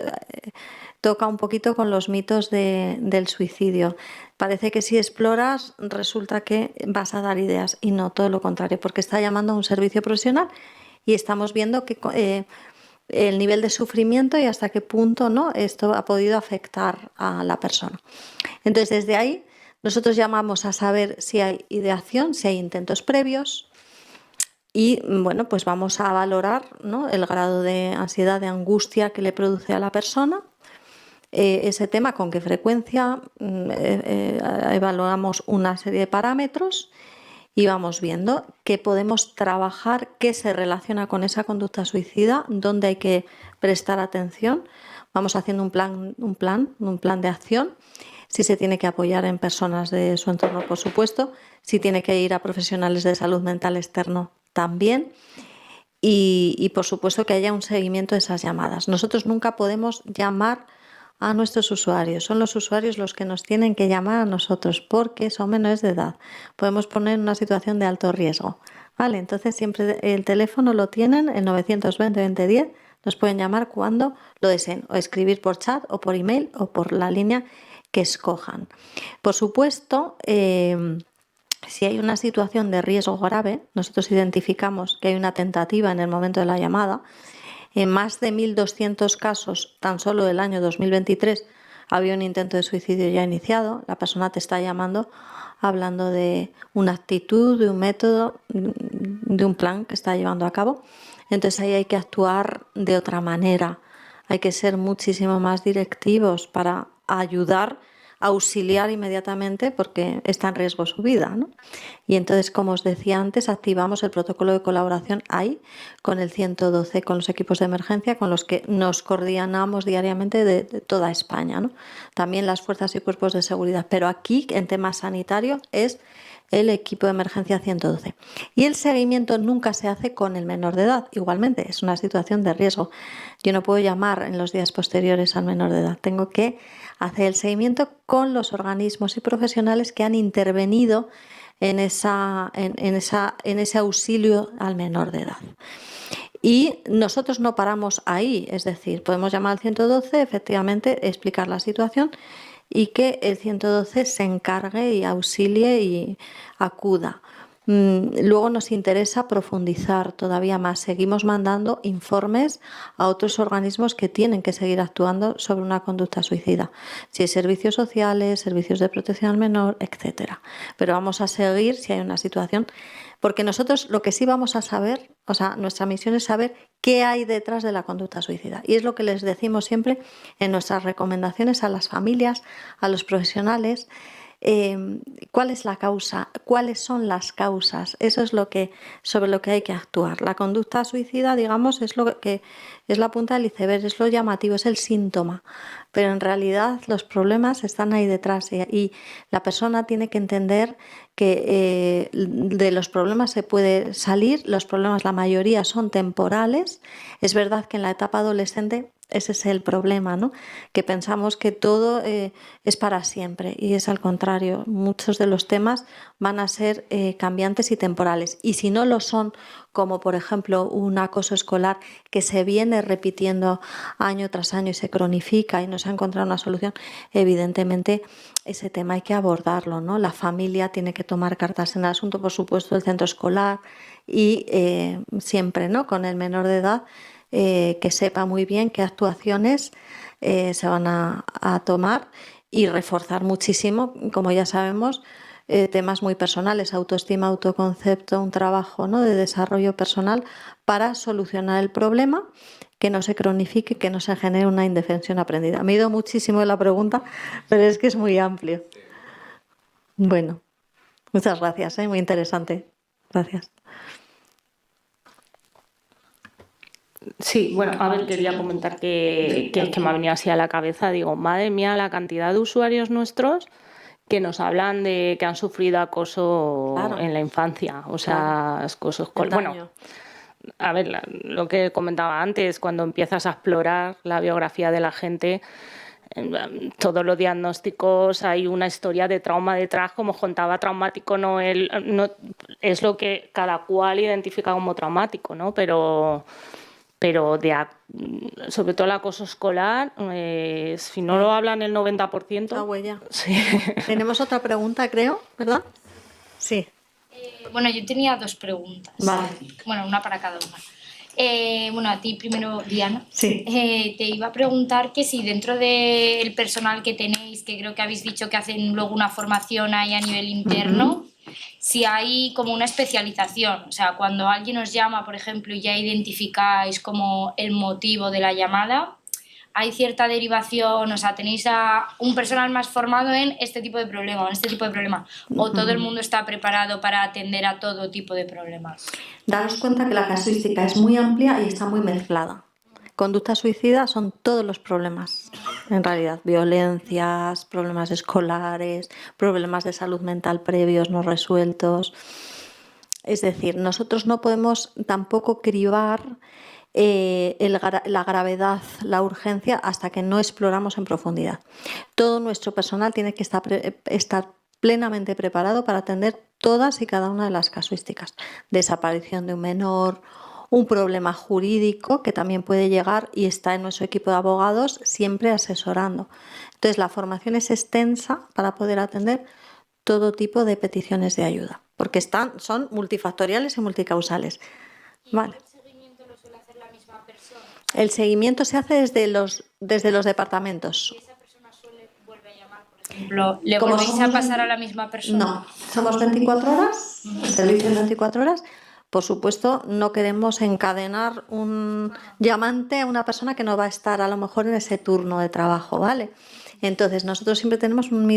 toca un poquito con los mitos del suicidio. Parece que si exploras resulta que vas a dar ideas y no, todo lo contrario, porque está llamando a un servicio profesional y estamos viendo que el nivel de sufrimiento y hasta qué punto, ¿no?, esto ha podido afectar a la persona. Entonces, desde ahí nosotros llamamos a saber si hay ideación, si hay intentos previos y, bueno, pues vamos a valorar, ¿no?, el grado de ansiedad, de angustia que le produce a la persona, ese tema, con qué frecuencia, evaluamos una serie de parámetros y vamos viendo qué podemos trabajar, qué se relaciona con esa conducta suicida, dónde hay que prestar atención. Vamos haciendo un plan de acción. Si se tiene que apoyar en personas de su entorno, por supuesto. Si tiene que ir a profesionales de salud mental externo, también. Y por supuesto que haya un seguimiento de esas llamadas. Nosotros nunca podemos llamar a nuestros usuarios. Son los usuarios los que nos tienen que llamar a nosotros porque son menores de edad. Podemos poner en una situación de alto riesgo. Vale, entonces siempre el teléfono lo tienen, el 920-2010. Nos pueden llamar cuando lo deseen, o escribir por chat o por email o por la línea que escojan. Por supuesto, si hay una situación de riesgo grave, nosotros identificamos que hay una tentativa en el momento de la llamada. En más de 1.200 casos, tan solo del año 2023, había un intento de suicidio ya iniciado. La persona te está llamando hablando de una actitud, de un método, de un plan que está llevando a cabo. Entonces ahí hay que actuar de otra manera. Hay que ser muchísimo más directivos para ayudar, auxiliar inmediatamente porque está en riesgo su vida, ¿no? Y entonces, como os decía antes, activamos el protocolo de colaboración ahí con el 112, con los equipos de emergencia con los que nos coordinamos diariamente de toda España, ¿no? También las fuerzas y cuerpos de seguridad, pero aquí en temas sanitarios es el equipo de emergencia 112. Y el seguimiento nunca se hace con el menor de edad. Igualmente, es una situación de riesgo. Yo no puedo llamar en los días posteriores al menor de edad. Tengo que hacer el seguimiento con los organismos y profesionales que han intervenido en ese auxilio al menor de edad. Y nosotros no paramos ahí, es decir, podemos llamar al 112, efectivamente, explicar la situación y que el 112 se encargue y auxilie y acuda. Luego nos interesa profundizar todavía más. Seguimos mandando informes a otros organismos que tienen que seguir actuando sobre una conducta suicida. Si es servicios sociales, servicios de protección al menor, etcétera. Pero vamos a seguir si hay una situación, porque nosotros lo que sí vamos a saber, o sea, nuestra misión es saber qué hay detrás de la conducta suicida. Y es lo que les decimos siempre en nuestras recomendaciones a las familias, a los profesionales. ¿Cuál es la causa? ¿Cuáles son las causas? Eso es sobre lo que hay que actuar. La conducta suicida, digamos, es lo que es la punta del iceberg, es lo llamativo, es el síntoma. Pero en realidad los problemas están ahí detrás y la persona tiene que entender que de los problemas se puede salir. Los problemas, la mayoría, son temporales. Es verdad que en la etapa adolescente ese es el problema, ¿no? Que pensamos que todo es para siempre y es al contrario. Muchos de los temas van a ser cambiantes y temporales. Y si no lo son, como por ejemplo un acoso escolar que se viene repitiendo año tras año y se cronifica y no se ha encontrado una solución, evidentemente ese tema hay que abordarlo, ¿no? La familia tiene que tomar cartas en el asunto, por supuesto, el centro escolar y siempre, ¿no?, con el menor de edad, que sepa muy bien qué actuaciones se van a tomar y reforzar muchísimo, como ya sabemos, temas muy personales, autoestima, autoconcepto, un trabajo, ¿no?, de desarrollo personal para solucionar el problema, que no se cronifique, que no se genere una indefensión aprendida. Me he ido muchísimo de la pregunta, pero es que es muy amplio. Bueno, muchas gracias, muy interesante. Gracias. Sí, bueno, a ver, quería comentar que me ha venido así a la cabeza. Digo, madre mía, la cantidad de usuarios nuestros que nos hablan de que han sufrido acoso en la infancia. O sea, acoso escolar. Bueno, a ver, lo que comentaba antes, cuando empiezas a explorar la biografía de la gente, todos los diagnósticos, hay una historia de trauma detrás, como contaba, traumático no es lo que cada cual identifica como traumático, ¿no? Pero sobre todo el acoso escolar, si no lo hablan el 90%... La huella. Sí. Tenemos otra pregunta, creo, ¿verdad? Sí. Bueno, yo tenía dos preguntas. Vale. Bueno, una para cada una. Bueno, a ti primero, Diana. Sí. Te iba a preguntar que si dentro del personal que tenéis, que creo que habéis dicho que hacen luego una formación ahí a nivel interno, si hay como una especialización. O sea, cuando alguien os llama, por ejemplo, y ya identificáis como el motivo de la llamada, hay cierta derivación, o sea, tenéis a un personal más formado en este tipo de problema o en este tipo de problema, o todo el mundo está preparado para atender a todo tipo de problemas. Daros cuenta que la casuística es muy amplia y está muy mezclada. Conducta suicida son todos los problemas, en realidad, violencias, problemas escolares, problemas de salud mental previos no resueltos. Es decir, nosotros no podemos tampoco cribar la gravedad, la urgencia, hasta que no exploramos en profundidad. Todo nuestro personal tiene que estar plenamente preparado para atender todas y cada una de las casuísticas. Desaparición de un menor, un problema jurídico que también puede llegar y está en nuestro equipo de abogados siempre asesorando. Entonces, la formación es extensa para poder atender todo tipo de peticiones de ayuda, porque son multifactoriales y multicausales. Vale. El seguimiento se hace desde los departamentos. ¿Y esa persona vuelve a llamar, por ejemplo? ¿Le volvéis a pasar a la misma persona? No, somos 24 horas, servicio de 24 horas. Por supuesto, no queremos encadenar un llamante a una persona que no va a estar a lo mejor en ese turno de trabajo, ¿vale? Entonces, nosotros siempre tenemos una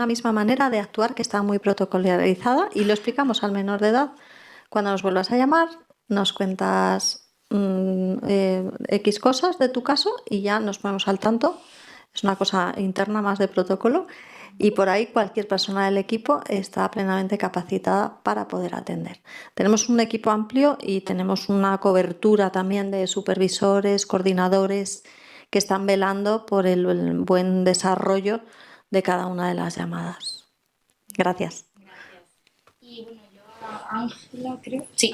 misma manera de actuar que está muy protocolarizada y lo explicamos al menor de edad. Cuando nos vuelvas a llamar, nos cuentas X cosas de tu caso y ya nos ponemos al tanto. Es una cosa interna más de protocolo y por ahí cualquier persona del equipo está plenamente capacitada para poder atender. Tenemos un equipo amplio y tenemos una cobertura también de supervisores, coordinadores que están velando por el buen desarrollo de cada una de las llamadas. Gracias. Y bueno, Ángela, creo. Sí.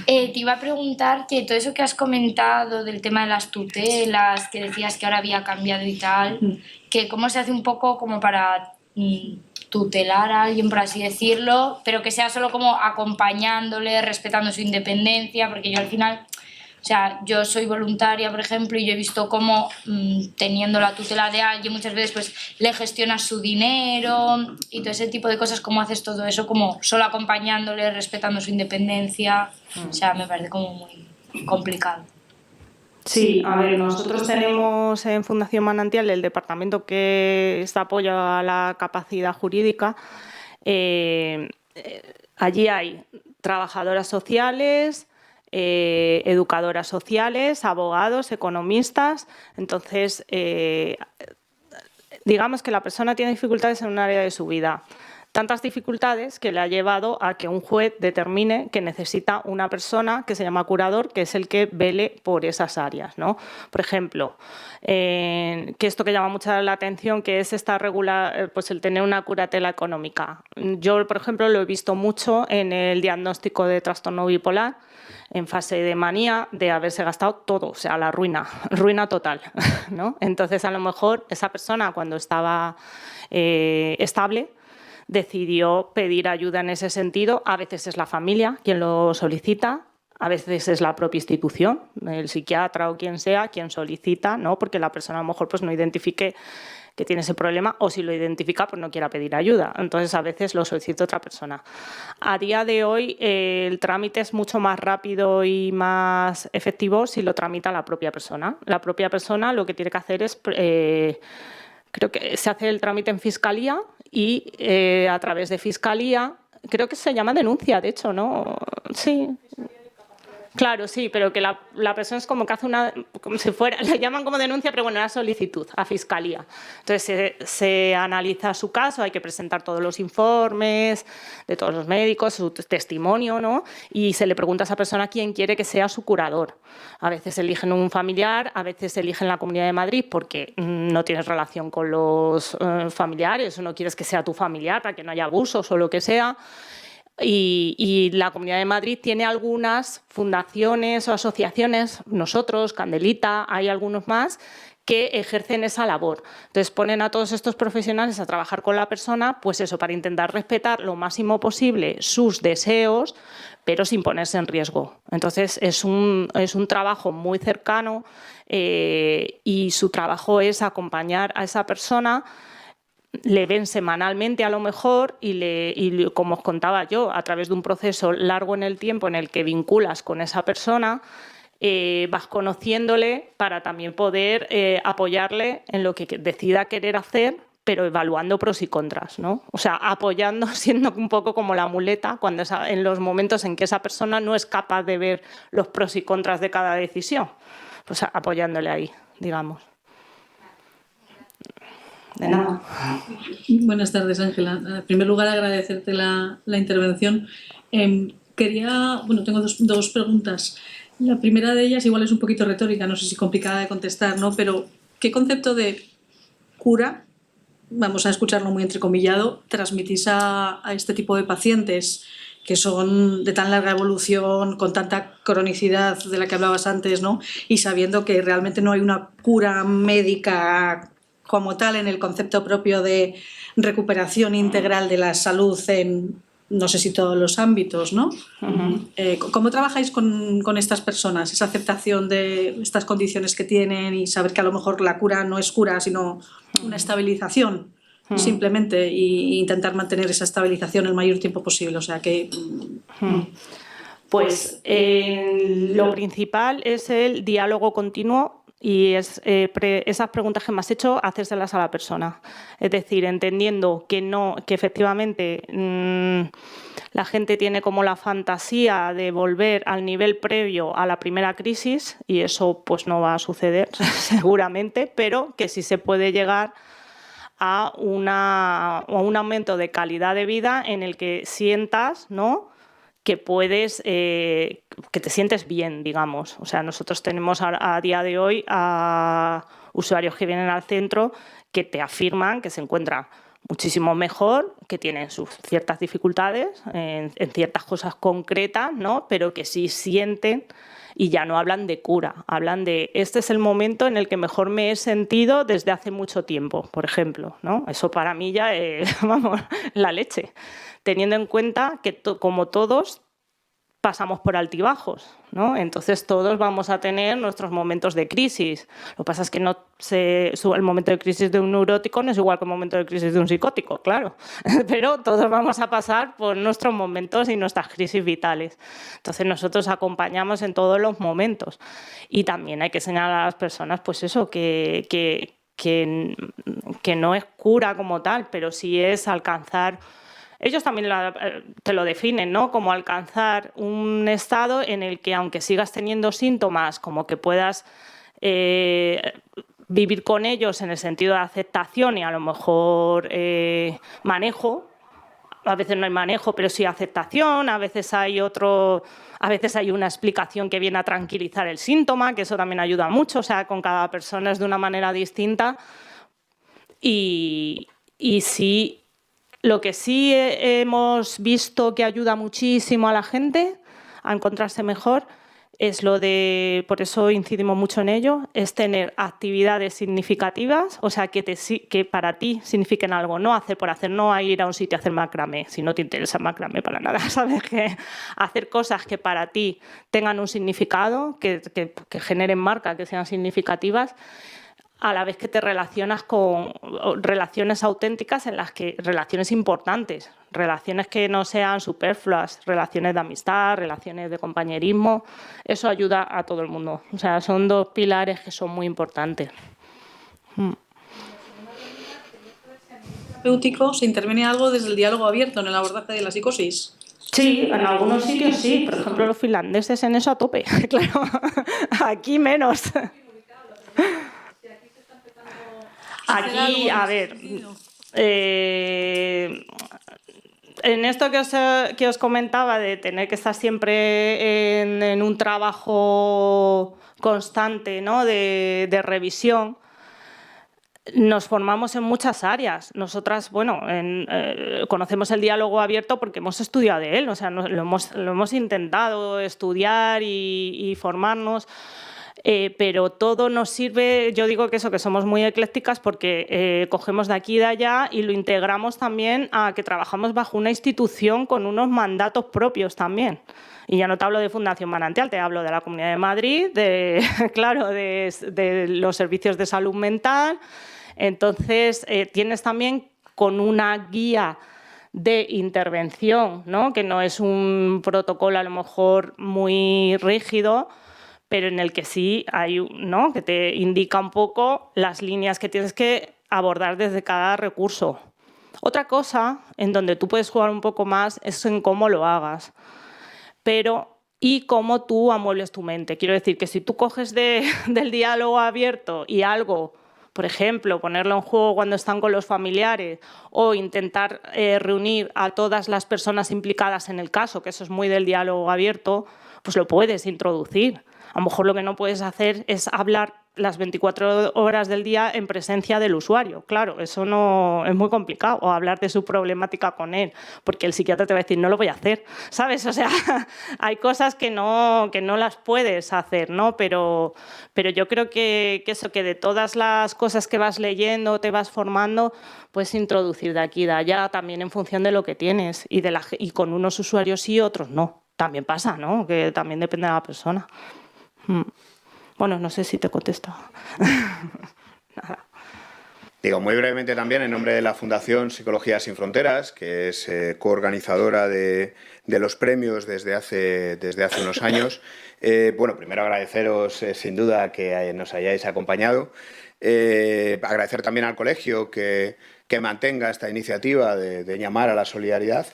Te iba a preguntar que todo eso que has comentado del tema de las tutelas, que decías que ahora había cambiado y tal, que cómo se hace un poco como para tutelar a alguien, por así decirlo, pero que sea solo como acompañándole, respetando su independencia, porque yo al final, o sea, yo soy voluntaria, por ejemplo, y yo he visto cómo teniendo la tutela de alguien muchas veces pues le gestionas su dinero y todo ese tipo de cosas, cómo haces todo eso como solo acompañándole, respetando su independencia, o sea, me parece como muy complicado. Sí, a ver, nosotros tenemos en Fundación Manantial el departamento que está apoyo a la capacidad jurídica. Allí hay trabajadoras sociales, educadoras sociales, abogados, economistas. Entonces, digamos que la persona tiene dificultades en un área de su vida. Tantas dificultades que le ha llevado a que un juez determine que necesita una persona que se llama curador, que es el que vele por esas áreas, ¿no? Por ejemplo, que esto que llama mucho la atención, que es pues el tener una curatela económica. Yo, por ejemplo, lo he visto mucho en el diagnóstico de trastorno bipolar, en fase de manía, de haberse gastado todo, o sea, la ruina total, ¿no? Entonces, a lo mejor esa persona, cuando estaba estable, decidió pedir ayuda en ese sentido. A veces es la familia quien lo solicita, a veces es la propia institución, el psiquiatra o quien sea, quien solicita, ¿no? Porque la persona a lo mejor pues, no identifique que tiene ese problema, o si lo identifica, pues no quiera pedir ayuda. Entonces, a veces lo solicita otra persona. A día de hoy, el trámite es mucho más rápido y más efectivo si lo tramita la propia persona. La propia persona lo que tiene que hacer es... creo que se hace el trámite en Fiscalía y a través de Fiscalía, creo que se llama denuncia, de hecho, ¿no? Sí. Claro, sí, pero que la persona es como que hace como si fuera, le llaman como denuncia, pero bueno, una solicitud a Fiscalía. Entonces se analiza su caso, hay que presentar todos los informes de todos los médicos, su testimonio, ¿no? Y se le pregunta a esa persona quién quiere que sea su curador. A veces eligen un familiar, a veces eligen la Comunidad de Madrid porque no tienes relación con los familiares o no quieres que sea tu familiar para que no haya abusos o lo que sea. Y la Comunidad de Madrid tiene algunas fundaciones o asociaciones, nosotros, Candelita, hay algunos más, que ejercen esa labor. Entonces ponen a todos estos profesionales a trabajar con la persona, pues eso, para intentar respetar lo máximo posible sus deseos, pero sin ponerse en riesgo. Entonces es un trabajo muy cercano y su trabajo es acompañar a esa persona. Le ven semanalmente a lo mejor y como os contaba yo, a través de un proceso largo en el tiempo en el que vinculas con esa persona, vas conociéndole para también poder apoyarle en lo que decida querer hacer, pero evaluando pros y contras, ¿no? O sea, apoyando, siendo un poco como la muleta en los momentos en que esa persona no es capaz de ver los pros y contras de cada decisión, pues apoyándole ahí, digamos. De nada. Buenas tardes, Ángela. En primer lugar, agradecerte la intervención. Tengo dos preguntas. La primera de ellas igual es un poquito retórica, no sé si complicada de contestar, ¿no? Pero ¿qué concepto de cura, vamos a escucharlo muy entrecomillado, transmitís a este tipo de pacientes que son de tan larga evolución, con tanta cronicidad de la que hablabas antes, ¿no? Y sabiendo que realmente no hay una cura médica como tal en el concepto propio de recuperación integral de la salud en, no sé si todos los ámbitos, ¿no? Uh-huh. ¿Cómo trabajáis con estas personas? Esa aceptación de estas condiciones que tienen y saber que a lo mejor la cura no es cura, sino una estabilización, simplemente, e intentar mantener esa estabilización el mayor tiempo posible. O sea que... Pues lo principal es el diálogo continuo y esas preguntas que me has hecho, hacérselas a la persona. Es decir, entendiendo que efectivamente la gente tiene como la fantasía de volver al nivel previo a la primera crisis, y eso pues no va a suceder seguramente, pero que sí se puede llegar a un aumento de calidad de vida en el que sientas, ¿no?, que puedes, que te sientes bien, digamos. O sea, nosotros tenemos a día de hoy a usuarios que vienen al centro que te afirman que se encuentran muchísimo mejor, que tienen sus ciertas dificultades en ciertas cosas concretas, ¿no? Pero que sí sienten y ya no hablan de cura, hablan de este es el momento en el que mejor me he sentido desde hace mucho tiempo, por ejemplo, ¿no? Eso para mí ya es, vamos, la leche, teniendo en cuenta que como todos pasamos por altibajos, ¿no? Entonces todos vamos a tener nuestros momentos de crisis. Lo que pasa es que el momento de crisis de un neurótico no es igual que el momento de crisis de un psicótico, claro. Pero todos vamos a pasar por nuestros momentos y nuestras crisis vitales. Entonces nosotros acompañamos en todos los momentos. Y también hay que señalar a las personas, pues eso, que no es cura como tal, pero sí es alcanzar. Ellos también te lo definen, ¿no? Como alcanzar un estado en el que, aunque sigas teniendo síntomas, como que puedas vivir con ellos en el sentido de aceptación y a lo mejor manejo. A veces no hay manejo, pero sí aceptación. A veces hay una explicación que viene a tranquilizar el síntoma, que eso también ayuda mucho. O sea, con cada persona es de una manera distinta. Y sí. Lo que sí hemos visto que ayuda muchísimo a la gente a encontrarse mejor es por eso incidimos mucho en ello, es tener actividades significativas, o sea, que para ti signifiquen algo, no hacer por hacer, no ir a un sitio a hacer macramé, si no te interesa el macramé para nada, ¿sabes? Que hacer cosas que para ti tengan un significado, que generen marca, que sean significativas, a la vez que te relacionas con relaciones auténticas relaciones importantes, relaciones que no sean superfluas, relaciones de amistad, relaciones de compañerismo, eso ayuda a todo el mundo. O sea, son dos pilares que son muy importantes. Terapéutico, ¿se interviene algo desde el diálogo abierto en el abordaje de la psicosis? Sí, en algunos sitios sí. Por ejemplo, los finlandeses en eso a tope. Claro, aquí menos. Aquí, a ver, en esto que os comentaba de tener que estar siempre en un trabajo constante, ¿no? de revisión, nos formamos en muchas áreas. Nosotras, bueno, conocemos el diálogo abierto porque hemos estudiado de él, o sea, lo hemos intentado estudiar y formarnos. Pero todo nos sirve, yo digo que somos muy eclécticas porque cogemos de aquí y de allá y lo integramos también a que trabajamos bajo una institución con unos mandatos propios también. Y ya no te hablo de Fundación Manantial, te hablo de la Comunidad de Madrid, de los servicios de salud mental. Entonces, tienes también con una guía de intervención, ¿no? Que no es un protocolo a lo mejor muy rígido, pero en el que sí hay, ¿no? Que te indica un poco las líneas que tienes que abordar desde cada recurso. Otra cosa en donde tú puedes jugar un poco más es en cómo lo hagas, y cómo tú amuebles tu mente. Quiero decir que si tú coges del diálogo abierto y algo, por ejemplo, ponerlo en juego cuando están con los familiares o intentar reunir a todas las personas implicadas en el caso, que eso es muy del diálogo abierto, pues lo puedes introducir. A lo mejor lo que no puedes hacer es hablar las 24 horas del día en presencia del usuario. Claro, eso no es muy complicado. O hablar de su problemática con él, porque el psiquiatra te va a decir, no lo voy a hacer, ¿sabes? O sea, hay cosas que no las puedes hacer, ¿no? Pero yo creo que de todas las cosas que vas leyendo, te vas formando, puedes introducir de aquí y de allá también en función de lo que tienes. Y con unos usuarios sí, otros no. También pasa, ¿no? Que también depende de la persona. Bueno, no sé si te contesto. Nada. Digo, muy brevemente también, en nombre de la Fundación Psicología Sin Fronteras, que es coorganizadora de los premios desde hace unos años. Bueno, primero agradeceros sin duda que nos hayáis acompañado. Agradecer también al colegio que mantenga esta iniciativa de llamar a la solidaridad.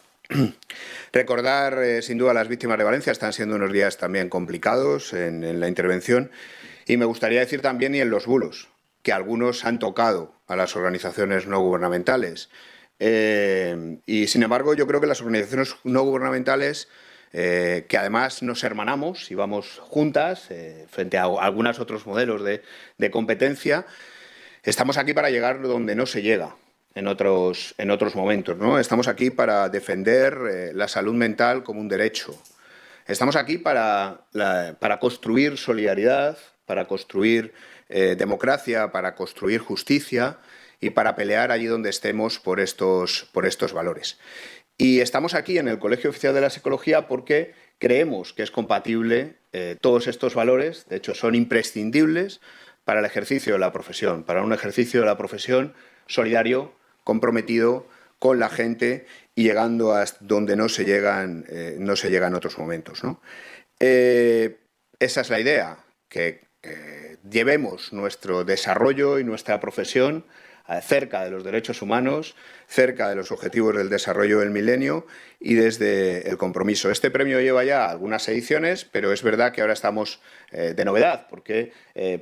Recordar, sin duda, a las víctimas de Valencia. Están siendo unos días también complicados en la intervención. Y me gustaría decir también, y en los bulos, que algunos han tocado a las organizaciones no gubernamentales. Y, sin embargo, yo creo que las organizaciones no gubernamentales, que además nos hermanamos y vamos juntas frente a algunos otros modelos de competencia, estamos aquí para llegar donde no se llega. en otros momentos, ¿no? Estamos aquí para defender la salud mental como un derecho. Estamos aquí para construir solidaridad, para construir democracia, para construir justicia y para pelear allí donde estemos por estos valores. Y estamos aquí en el Colegio Oficial de la Psicología porque creemos que es compatible todos estos valores, de hecho son imprescindibles para el ejercicio de la profesión, para un ejercicio de la profesión solidario, comprometido con la gente y llegando a donde no se llegan en otros momentos, ¿no? Esa es la idea, que llevemos nuestro desarrollo y nuestra profesión cerca de los derechos humanos, cerca de los objetivos del desarrollo del milenio y desde el compromiso. Este premio lleva ya algunas ediciones, pero es verdad que ahora estamos de novedad, porque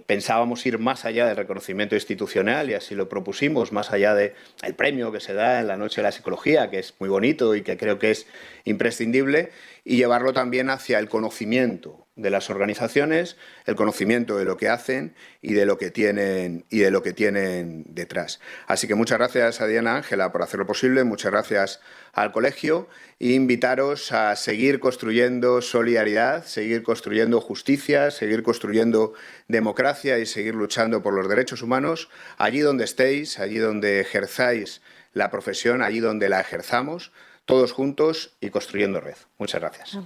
pensábamos ir más allá del reconocimiento institucional y así lo propusimos, más allá del premio que se da en la Noche de la Psicología, que es muy bonito y que creo que es imprescindible, y llevarlo también hacia el conocimiento de las organizaciones, el conocimiento de lo que hacen y de lo que tienen detrás. Así que muchas gracias a Diana Ángela por hacerlo posible, muchas gracias al colegio e invitaros a seguir construyendo solidaridad, seguir construyendo justicia, seguir construyendo democracia y seguir luchando por los derechos humanos allí donde estéis, allí donde ejerzáis la profesión, allí donde la ejerzamos, todos juntos y construyendo red. Muchas gracias.